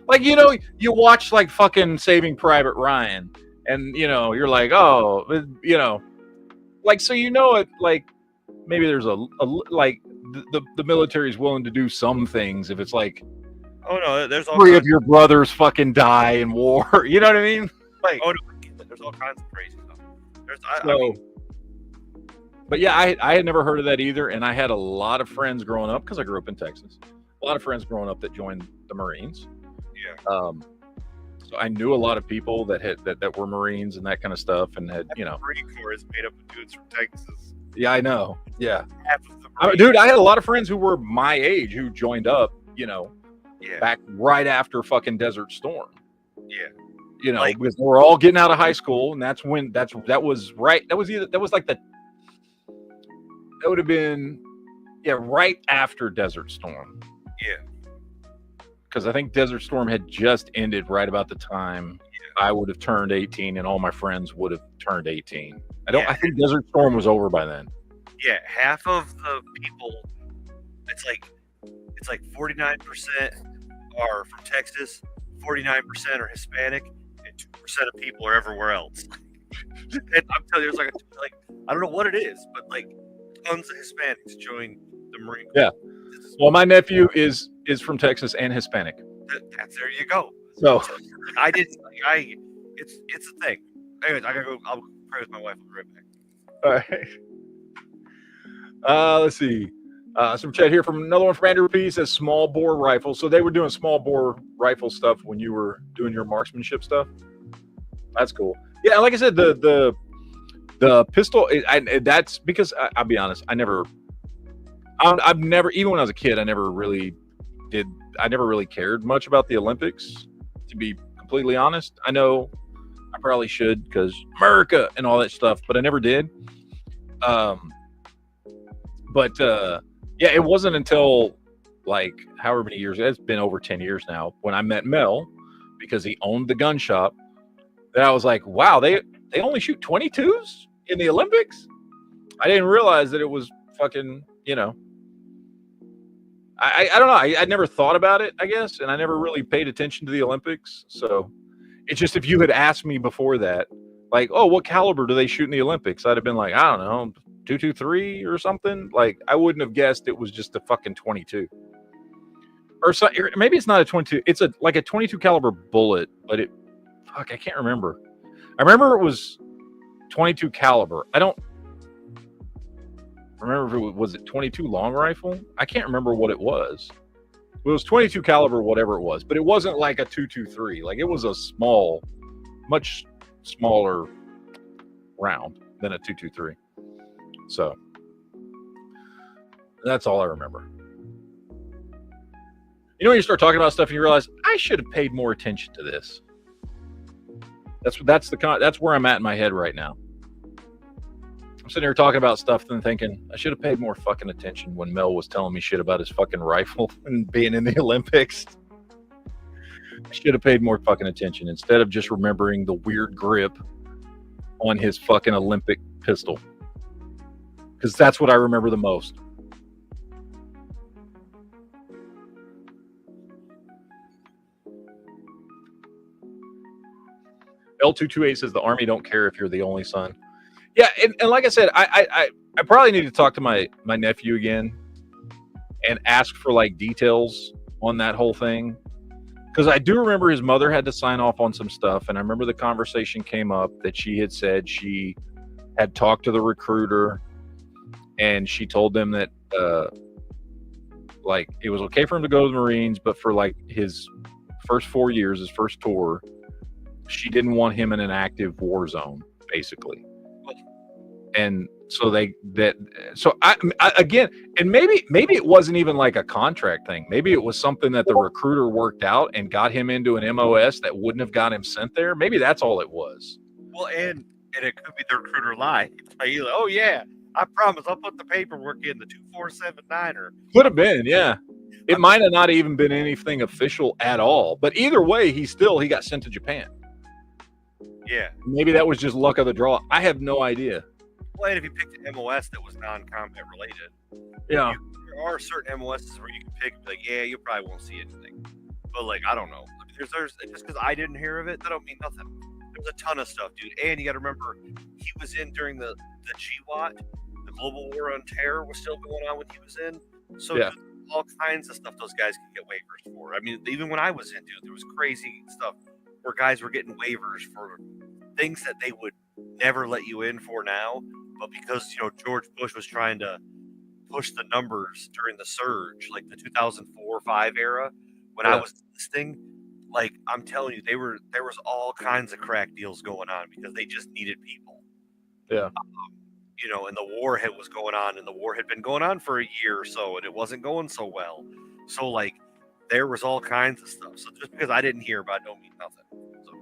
like, you know, you watch like fucking Saving Private Ryan and, you know, you're like, oh, you know, like, so, you know, it like maybe there's like the military is willing to do some things if it's like, oh no, there's all three of your brothers fucking die in war. You know what I mean? Like, oh no, there's all kinds of crazy stuff. But yeah, I had never heard of that either, and I had a lot of friends growing up because I grew up in Texas. A lot of friends growing up that joined the Marines. Yeah. So I knew a lot of people that were Marines and that kind of stuff, and had, you know. The Marine Corps is made up of dudes from Texas. Yeah, I know. Yeah. Half of the Dude, I had a lot of friends who were my age who joined up, you know, back right after fucking Desert Storm. Yeah. You know, because we're all getting out of high school, and that would have been, Yeah, right after Desert Storm. Yeah. Because I think Desert Storm had just ended right about the time I would have turned 18 and all my friends would have turned 18. I think Desert Storm was over by then. Yeah, half of the people, it's like 49% are from Texas, 49% are Hispanic, and 2% of people are everywhere else. And I'm telling you, there's like I don't know what it is, but like tons of Hispanics join the Marine Corps. Yeah. Well, my nephew is from Texas and Hispanic. That's there you go. So I didn't. It's a thing. Anyways, I gotta go. I'll pray with my wife. I'll be right back. all right. Let's see. Some chat here from another one from Andrew P. Says small bore rifle. So they were doing small bore rifle stuff when you were doing your marksmanship stuff. That's cool. Yeah, like I said, the pistol. That's because I'll be honest. I've never, even when I was a kid, I never really cared much about the Olympics. To be completely honest, I know I probably should because America and all that stuff, but I never did. Yeah, it wasn't until like however many years, it's been over 10 years now, when I met Mel because he owned the gun shop, that I was like, wow, they only shoot 22s in the Olympics? I didn't realize that it was fucking, you know, I don't know. I never thought about it, I guess, and I never really paid attention to the Olympics. So it's just, if you had asked me before that, like, oh, what caliber do they shoot in the Olympics? I'd have been like, I don't know, 223 or something. Like, I wouldn't have guessed it was just a fucking 22. Or so, maybe it's not a 22. It's like a 22 caliber bullet, but I can't remember. I remember it was 22 caliber. I don't remember if it was 22 long rifle. I can't remember what it was. It was 22 caliber, whatever it was, but it wasn't like a 223. Like, it was a much smaller round than a 223. So that's all I remember. You know, when you start talking about stuff and you realize I should have paid more attention to this. That's where I'm at in my head right now. I'm sitting here talking about stuff and thinking I should have paid more fucking attention when Mel was telling me shit about his fucking rifle and being in the Olympics. I should have paid more fucking attention instead of just remembering the weird grip on his fucking Olympic pistol. Because that's what I remember the most. L228 says the Army don't care if you're the only son. Yeah, and like I said, I probably need to talk to my nephew again and ask for like details on that whole thing. Because I do remember his mother had to sign off on some stuff, and I remember the conversation came up that she had said she had talked to the recruiter, and she told them that like it was okay for him to go to the Marines, but for like his first 4 years, his first tour, she didn't want him in an active war zone, basically. And so I again, and maybe it wasn't even like a contract thing. Maybe it was something that the recruiter worked out and got him into an MOS that wouldn't have got him sent there. Maybe that's all it was. Well, and it could be the recruiter lie. Like, oh yeah, I promise I'll put the paperwork in the 2479 or could have been, yeah. It might have not even been anything official at all. But either way, he got sent to Japan. Yeah. Maybe that was just luck of the draw. I have no idea. Well, and if you picked an MOS that was non-combat related, yeah, there are certain MOSs where you can pick, like, yeah, you probably won't see anything. But like, I don't know. There's just because I didn't hear of it, that don't mean nothing. There's a ton of stuff, dude. And you got to remember, he was in during the GWAT, the Global War on Terror was still going on when he was in. So yeah, all kinds of stuff those guys can get waivers for. I mean, even when I was in, dude, there was crazy stuff where guys were getting waivers for things that they would never let you in for now, but because, you know, George Bush was trying to push the numbers during the surge, like the 2004-5 era, when I was listening, like, I'm telling you, there was all kinds of crack deals going on because they just needed people. Yeah. You know, and the war was going on, and the war had been going on for a year or so, and it wasn't going so well. So, like, there was all kinds of stuff. So just because I didn't hear about it don't mean nothing. So.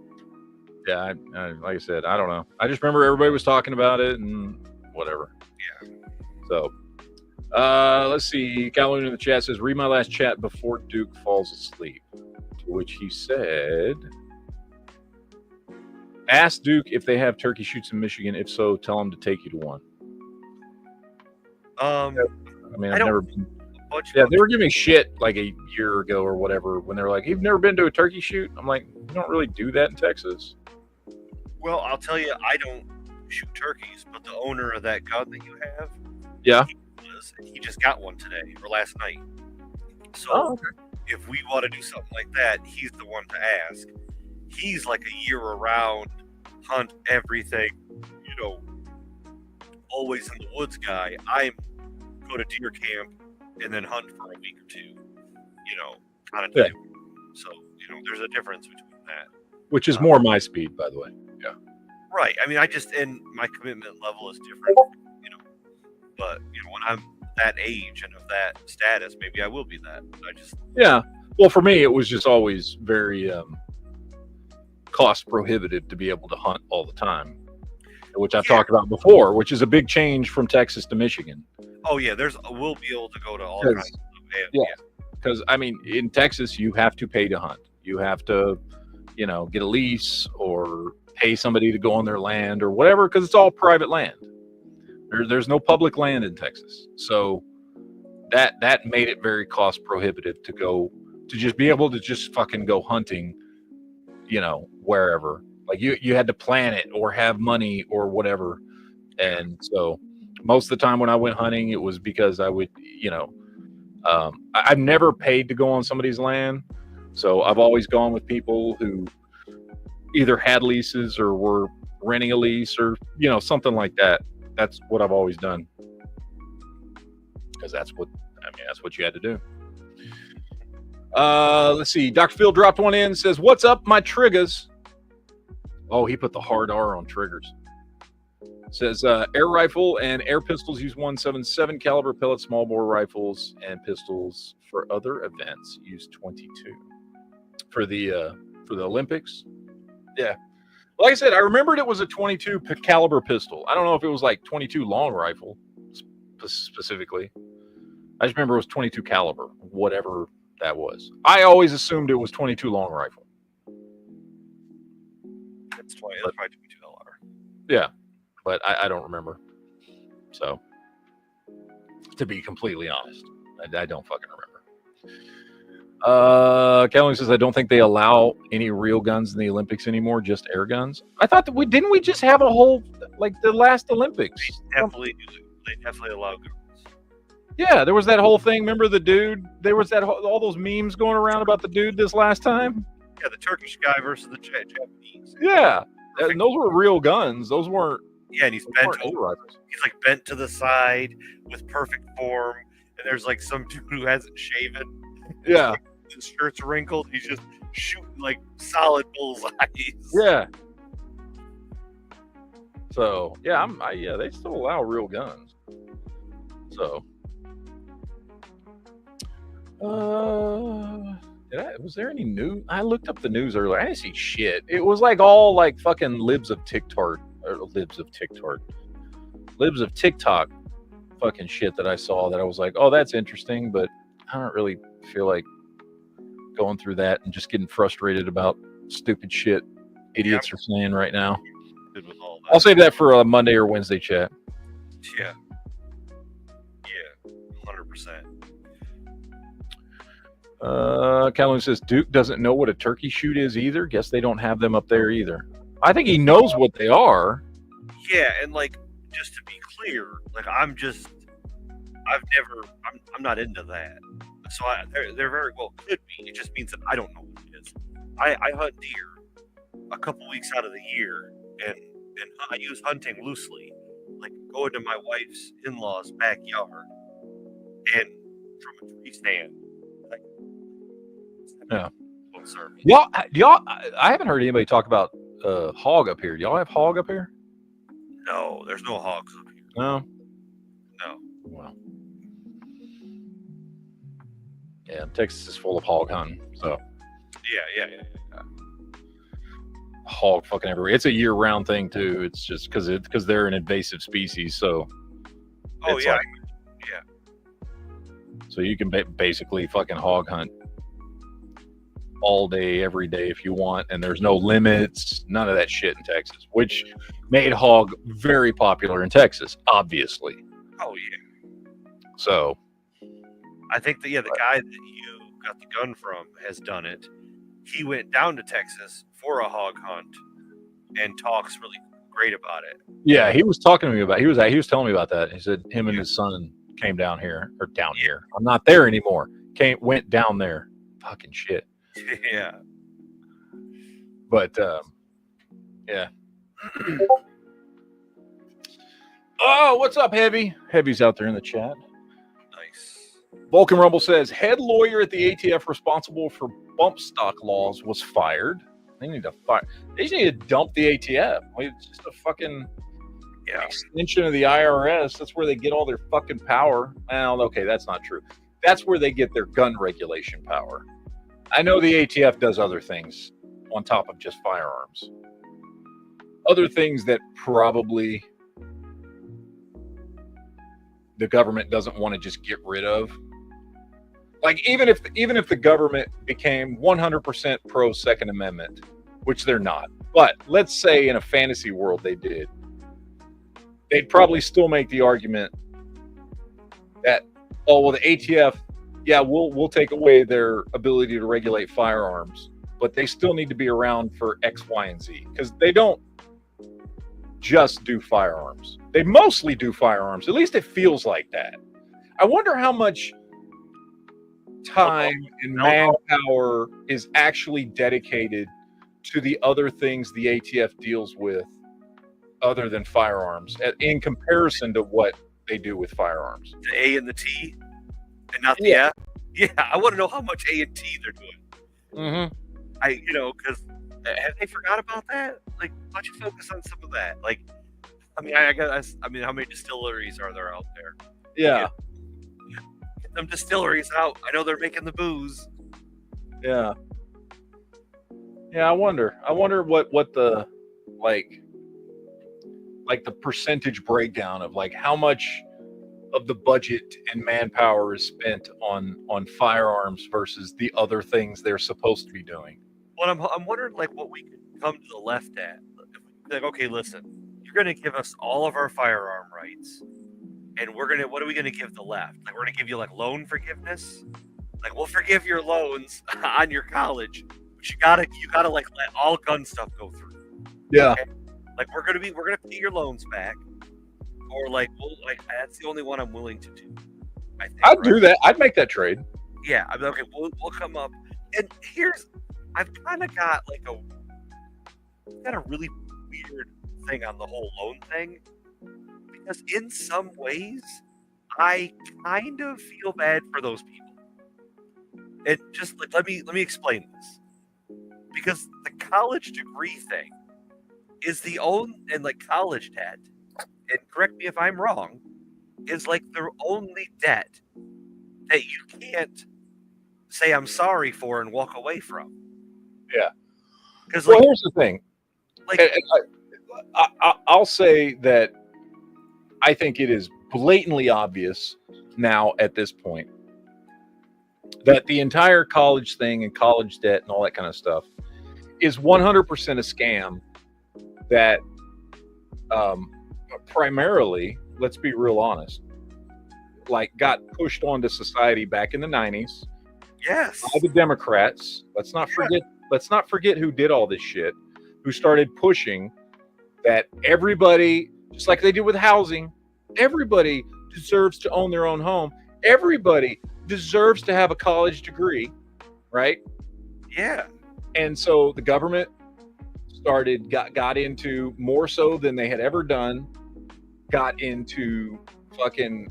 Yeah, like I said, I don't know. I just remember everybody was talking about it and whatever. Yeah. So, Let's see. Calhoun in the chat says, read my last chat before Duke falls asleep. To which he said, ask Duke if they have turkey shoots in Michigan. If so, tell him to take you to one. I mean, I've never been. Yeah, they were giving me shit like a year ago or whatever when they were like, you've never been to a turkey shoot? I'm like, you don't really do that in Texas. Well, I'll tell you, I don't shoot turkeys, but the owner of that gun that you have, yeah, he just got one today or last night. So if we want to do something like that, he's the one to ask. He's like a year-round hunt everything, always in the woods guy. I go to deer camp and then hunt for a week or two, kind of deal. So, there's a difference between that. Which is more my speed, by the way. Yeah. Right. I mean, and my commitment level is different, but, when I'm that age and of that status, maybe I will be that. Yeah. Well, for me, it was just always very cost prohibitive to be able to hunt all the time, which I've talked about before, which is a big change from Texas to Michigan. Oh yeah, we'll be able to go to all kinds of stuff. Yeah, because I mean, in Texas, you have to pay to hunt. You have to, get a lease or pay somebody to go on their land or whatever, because it's all private land. There's no public land in Texas, so that made it very cost prohibitive to just be able to just fucking go hunting, wherever. Like you had to plan it or have money or whatever, and so. Most of the time when I went hunting, it was because I would, I've never paid to go on somebody's land. So I've always gone with people who either had leases or were renting a lease or, something like that. That's what I've always done. Because that's what you had to do. Let's see. Dr. Phil dropped one in, says, what's up, my triggers? Oh, he put the hard R on triggers. Says air rifle and air pistols use 177 caliber pellet, small bore rifles and pistols for other events use 22 for the Olympics. Yeah, like I said, I remembered it was a 22 caliber pistol. I don't know if it was like 22 long rifle specifically. I just remember it was 22 caliber, whatever that was. I always assumed it was 22 long rifle. That's probably 22 caliber. Yeah. But I don't remember. So, to be completely honest, I don't fucking remember. Kelly says, I don't think they allow any real guns in the Olympics anymore, just air guns. I thought that didn't we just have a whole, like the last Olympics? They definitely allow guns. Yeah, there was that whole thing. Remember the dude? There was all those memes going around about the dude this last time? Yeah, the Turkish guy versus the Japanese. Yeah, and those were real guns. Those weren't. Yeah, and he's bent over. He's like bent to the side with perfect form, and there's like some dude who hasn't shaven. Yeah, his shirt's wrinkled. He's just shooting like solid bullseyes. Yeah. So yeah, they still allow real guns. So, was there any news? I looked up the news earlier. I didn't see shit. It was like all like fucking libs of TikTok fucking shit that I saw that I was like, oh, that's interesting, but I don't really feel like going through that and just getting frustrated about stupid shit idiots are saying right now. I'll save that for a Monday or Wednesday chat. Yeah. 100%. Calhoun says Duke doesn't know what a turkey shoot is either. Guess they don't have them up there either. I think he knows what they are. Yeah, and like just to be clear, like I'm not into that. So they're very well could be. It just means that I don't know what it is. I hunt deer a couple weeks out of the year, and I use hunting loosely, like go into my wife's in-laws' backyard and from a tree stand. Like, yeah. Y'all, I haven't heard anybody talk about hog up here. Do y'all have hog up here? No, there's no hogs up here. No. Well. Yeah, Texas is full of hog hunting. So. Yeah. Hog fucking everywhere. It's a year-round thing too. It's just because they're an invasive species. So. Oh yeah, So you can basically fucking hog hunt all day, every day if you want, and there's no limits, none of that shit in Texas, which made hog very popular in Texas, obviously. Oh yeah. So I think that the guy that you got the gun from has done it. He went down to Texas for a hog hunt and talks really great about it. yeah, he was talking to me about. He was telling me about that. He said him and his son came down here or down here. I'm not there anymore. Went down there. Fucking shit. Yeah. But yeah. Oh, what's up, Heavy? Heavy's out there in the chat. Nice. Vulcan Rumble says head lawyer at the ATF responsible for bump stock laws was fired. They need to fire. They just need to dump the ATF. It's just a fucking extension of the IRS. That's where they get all their fucking power. Well, okay, that's not true. That's where they get their gun regulation power. I know the ATF does other things on top of just firearms. Other things that probably the government doesn't want to just get rid of. Like even if the government became 100% pro Second Amendment, which they're not, but let's say in a fantasy world they did, they'd probably still make the argument that, oh well, the ATF, yeah, we'll take away their ability to regulate firearms, but they still need to be around for X, Y, and Z, because they don't just do firearms. They mostly do firearms. At least it feels like that. I wonder how much time and manpower is actually dedicated to the other things the ATF deals with other than firearms in comparison to what they do with firearms. The A and the T and not the F. Yeah, I want to know how much A and T they're doing. Mm-hmm. Because have they forgot about that? Like, why don't you focus on some of that? Like, I mean, I guess, how many distilleries are there out there? Yeah. Get them distilleries out. I know they're making the booze. Yeah. Yeah, I wonder what the like the percentage breakdown of like how much of the budget and manpower is spent on firearms versus the other things they're supposed to be doing. Well, I'm wondering like what we could come to the left at. Like, okay, listen, you're going to give us all of our firearm rights, and what are we going to give the left? Like, we're going to give you like loan forgiveness. Like, we'll forgive your loans on your college, but you gotta like let all gun stuff go through. Yeah. Okay? Like, we're gonna pay your loans back, or like that's the only one I'm willing to do. I think, I'd do that. I'd make that trade. Yeah, I mean, okay, we'll come up, and I've kind of got like a really weird thing on the whole loan thing, because in some ways I kind of feel bad for those people. And just like let me explain this, because the college degree thing is and like college debt, and correct me if I'm wrong, is like the only debt that you can't say I'm sorry for and walk away from. Yeah. Because well, here's the thing. Like, I'll say that I think it is blatantly obvious now at this point that the entire college thing and college debt and all that kind of stuff is 100% a scam that primarily, let's be real honest, like got pushed onto society back in the 90s. Yes. By the Democrats. Let's not forget who did all this shit, who started pushing that everybody, just like they did with housing, everybody deserves to own their own home. Everybody deserves to have a college degree, right? Yeah. And so the government got into, more so than they had ever done, got into fucking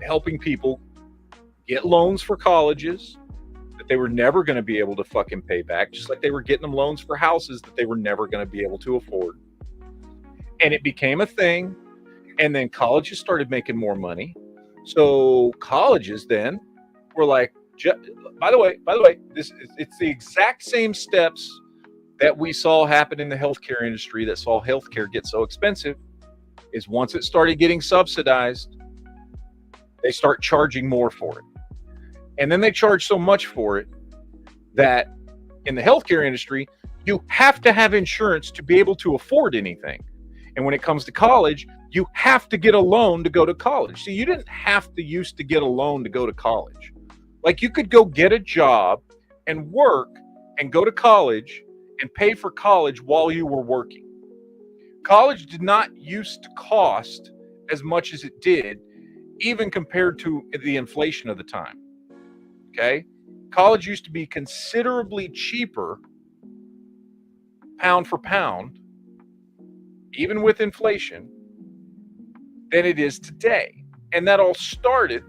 helping people get loans for colleges that they were never going to be able to fucking pay back, just like they were getting them loans for houses that they were never going to be able to afford. And it became a thing, and then colleges started making more money. So colleges then were like, by the way, it's the exact same steps that we saw happen in the healthcare industry that saw healthcare get so expensive. Is once it started getting subsidized, they start charging more for it. And then they charge so much for it that in the healthcare industry, you have to have insurance to be able to afford anything. And when it comes to college, you have to get a loan to go to college. See, you didn't have to used to get a loan to go to college. Like, you could go get a job and work and go to college and pay for college while you were working. College did not used to cost as much as it did, even compared to the inflation of the time. Okay? College used to be considerably cheaper, pound for pound, even with inflation, than it is today. And that all started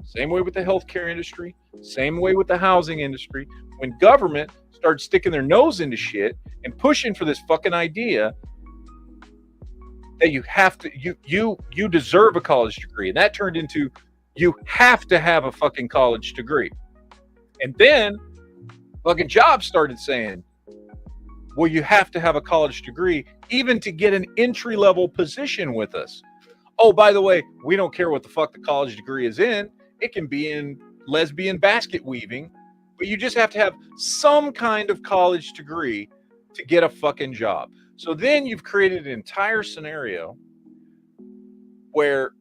same way with the healthcare industry, same way with the housing industry, when government started sticking their nose into shit and pushing for this fucking idea that you have to, you deserve a college degree. And that turned into, you have to have a fucking college degree. And then fucking jobs started saying, well, you have to have a college degree even to get an entry-level position with us. Oh, by the way, we don't care what the fuck the college degree is in. It can be in lesbian basket weaving, but you just have to have some kind of college degree to get a fucking job. So then you've created an entire scenario where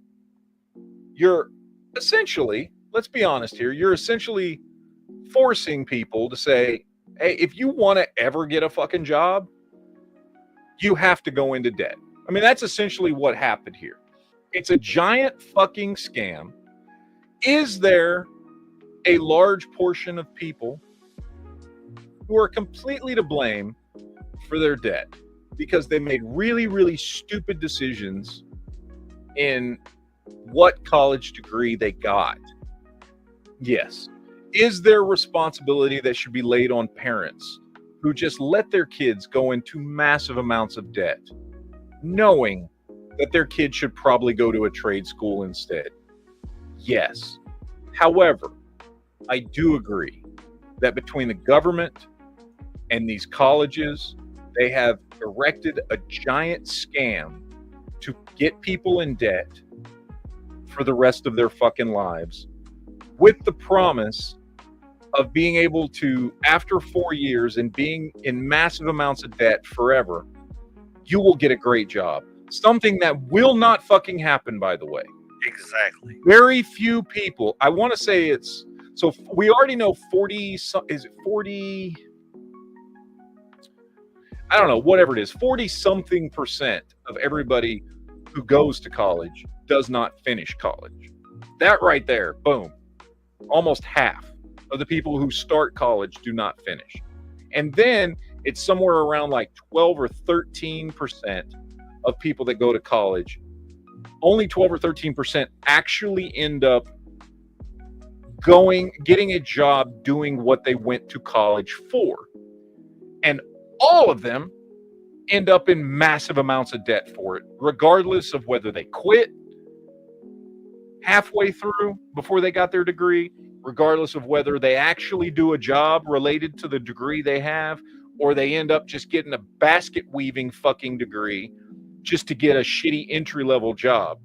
you're essentially, let's be honest here, you're essentially forcing people to say, hey, if you want to ever get a fucking job, you have to go into debt. I mean, that's essentially what happened here. It's a giant fucking scam. Is there a large portion of people who are completely to blame for their debt because they made really, really stupid decisions in what college degree they got? Yes. Is there responsibility that should be laid on parents who just let their kids go into massive amounts of debt, knowing that their kid should probably go to a trade school instead? Yes. However, I do agree that between the government and these colleges, they have erected a giant scam to get people in debt for the rest of their fucking lives, with the promise of being able to, after 4 years and being in massive amounts of debt forever, you will get a great job. Something that will not fucking happen, by the way. Exactly. Very few people. I want to say it's, so we already know 40, is it 40? I don't know, whatever it is, 40 something percent of everybody who goes to college does not finish college. That right there, boom, almost half of the people who start college do not finish. And then it's somewhere around like 12 or 13% of people that go to college. Only 12 or 13% actually end up getting a job doing what they went to college for. And all of them end up in massive amounts of debt for it, regardless of whether they quit halfway through before they got their degree, regardless of whether they actually do a job related to the degree they have, or they end up just getting a basket weaving fucking degree just to get a shitty entry-level job.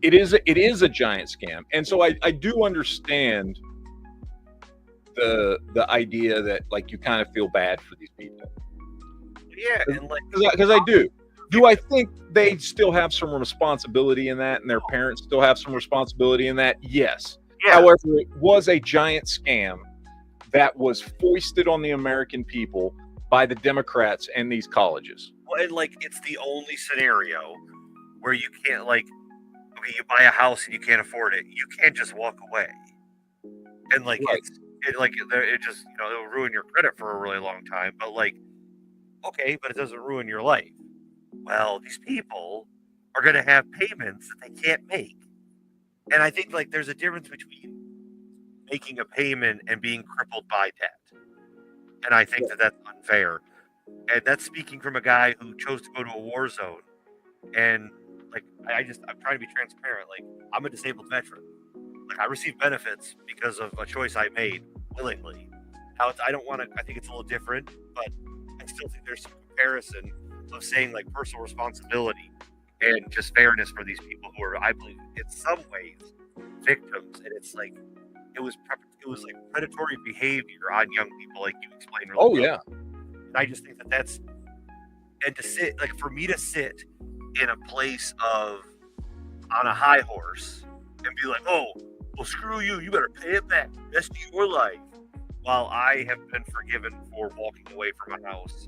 It is a giant scam. And so I do understand the idea that, like, you kind of feel bad for these people. Yeah, and like, because I do. Do I think they still have some responsibility in that, and their parents still have some responsibility in that? Yes. yeah, However, it was a giant scam that was foisted on the American people by the Democrats and these colleges. well, and like, it's the only scenario where you can't, like, okay, you buy a house and you can't afford it. You can't just walk away. And like, Right. it just, it'll ruin your credit for a really long time. But like, okay, but it doesn't ruin your life. Well, these people are going to have payments that they can't make. And I think, like, there's a difference between making a payment and being crippled by debt. And I think that that's unfair. And that's speaking from a guy who chose to go to a war zone. And like, I'm trying to be transparent. Like, I'm a disabled veteran. Like, I receive benefits because of a choice I made willingly. Now, I think it's a little different, but I still think there's some comparison of saying, like, personal responsibility. and just fairness for these people who are, I believe, in some ways, victims. And it's like it was like predatory behavior on young people, like you explained. Really well. Yeah. And I just think that's, and to sit, like for me to sit in a place of on a high horse and be like, oh, well, screw you, you better pay it back, rest of your life, while I have been forgiven for walking away from my house.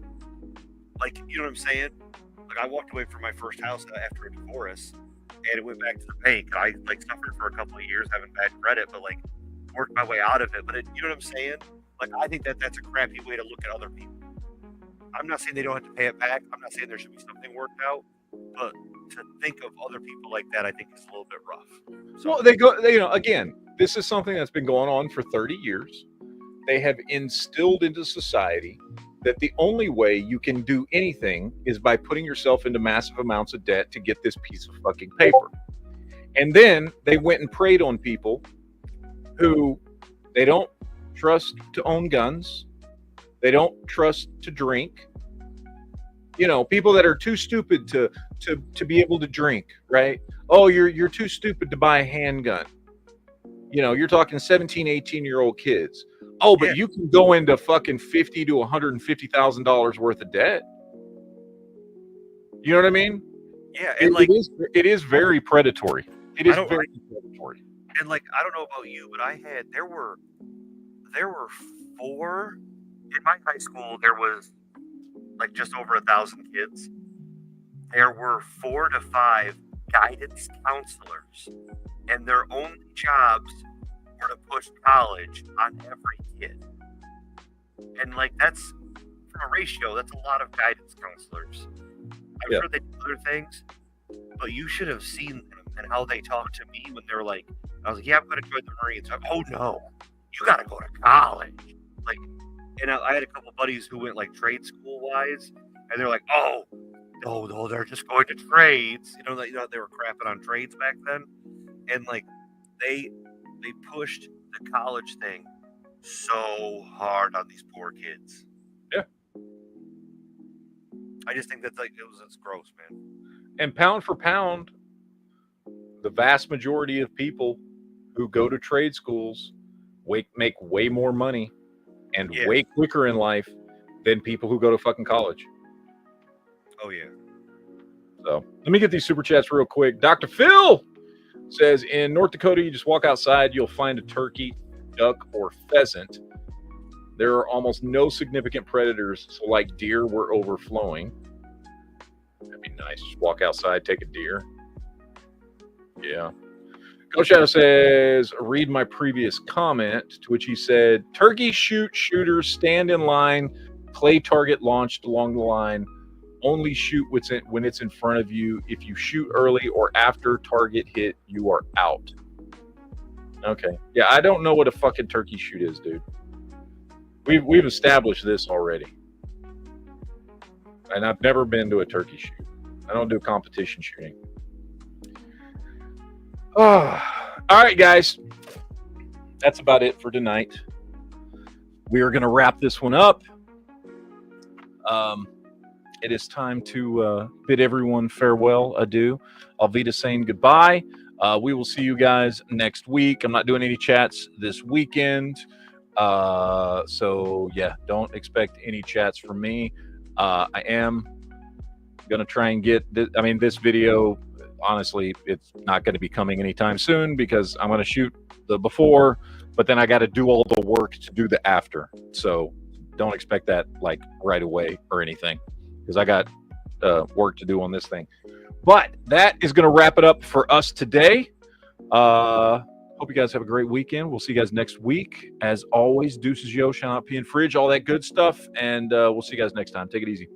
Like, you know what I'm saying? Like, I walked away from my first house after a divorce, and it went back to the bank. I like suffered for a couple of years having bad credit, but like worked my way out of it. But you know what I'm saying? Like, I think that's a crappy way to look at other people. I'm not saying they don't have to pay it back. I'm not saying there should be something worked out, but to think of other people like that, I think is a little bit rough. So, Well, again, this is something that's been going on for 30 years. They have instilled into society that the only way you can do anything is by putting yourself into massive amounts of debt to get this piece of fucking paper. And then they went and preyed on people who they don't trust to own guns. They don't trust to drink. People that are too stupid to be able to drink, right? Oh, you're too stupid to buy a handgun. You're talking 17, 18-year-old kids. Oh, but you can go into fucking $50,000 to $150,000 worth of debt. You know what I mean? Yeah, and it is very predatory. It is very predatory. And like, I don't know about you, but there were 4 in my high school. There was like just over 1,000 kids. There were 4 to 5 guidance counselors, and their only jobs were to push college on every kid. And like, that's from a ratio, that's a lot of guidance counselors. I'm sure they do other things, but you should have seen them and how they talked to me when they're like, I was like, yeah, I'm going to join the Marines. Like, oh no, you got to go to college. Like, and I had a couple buddies who went like trade school wise, and they're like, oh, no, they're just going to trades. They were crapping on trades back then, and like they pushed the college thing so hard on these poor kids. Yeah, I just think that's like it's gross, man. And pound for pound, the vast majority of people who go to trade schools make way more money and way quicker in life than people who go to fucking college. Oh, yeah. So let me get these super chats real quick. Dr. Phil says, in North Dakota, you just walk outside, you'll find a turkey, duck, or pheasant. There are almost no significant predators, so like deer, we're overflowing. That'd be nice. Just walk outside, take a deer. Yeah. Coach Shadow says, read my previous comment, to which he said, turkey shooters stand in line, play target launched along the line, only shoot when it's in front of you. If you shoot early or after target hit, you are out. Okay. Yeah, I don't know what a fucking turkey shoot is, dude. We've established this already. And I've never been to a turkey shoot. I don't do competition shooting. Oh, all right, guys. That's about it for tonight. We are going to wrap this one up. It is time to bid everyone farewell, adieu. Alvita saying goodbye. We will see you guys next week. I'm not doing any chats this weekend. So, yeah, don't expect any chats from me. I am going to try and get this. I mean, this video, honestly, it's not going to be coming anytime soon because I'm going to shoot the before, but then I got to do all the work to do the after. So don't expect that like right away or anything because I got work to do on this thing. But that is going to wrap it up for us today. Hope you guys have a great weekend. We'll see you guys next week. As always, deuces, yo, shout out, P and Fridge, all that good stuff. And we'll see you guys next time. Take it easy.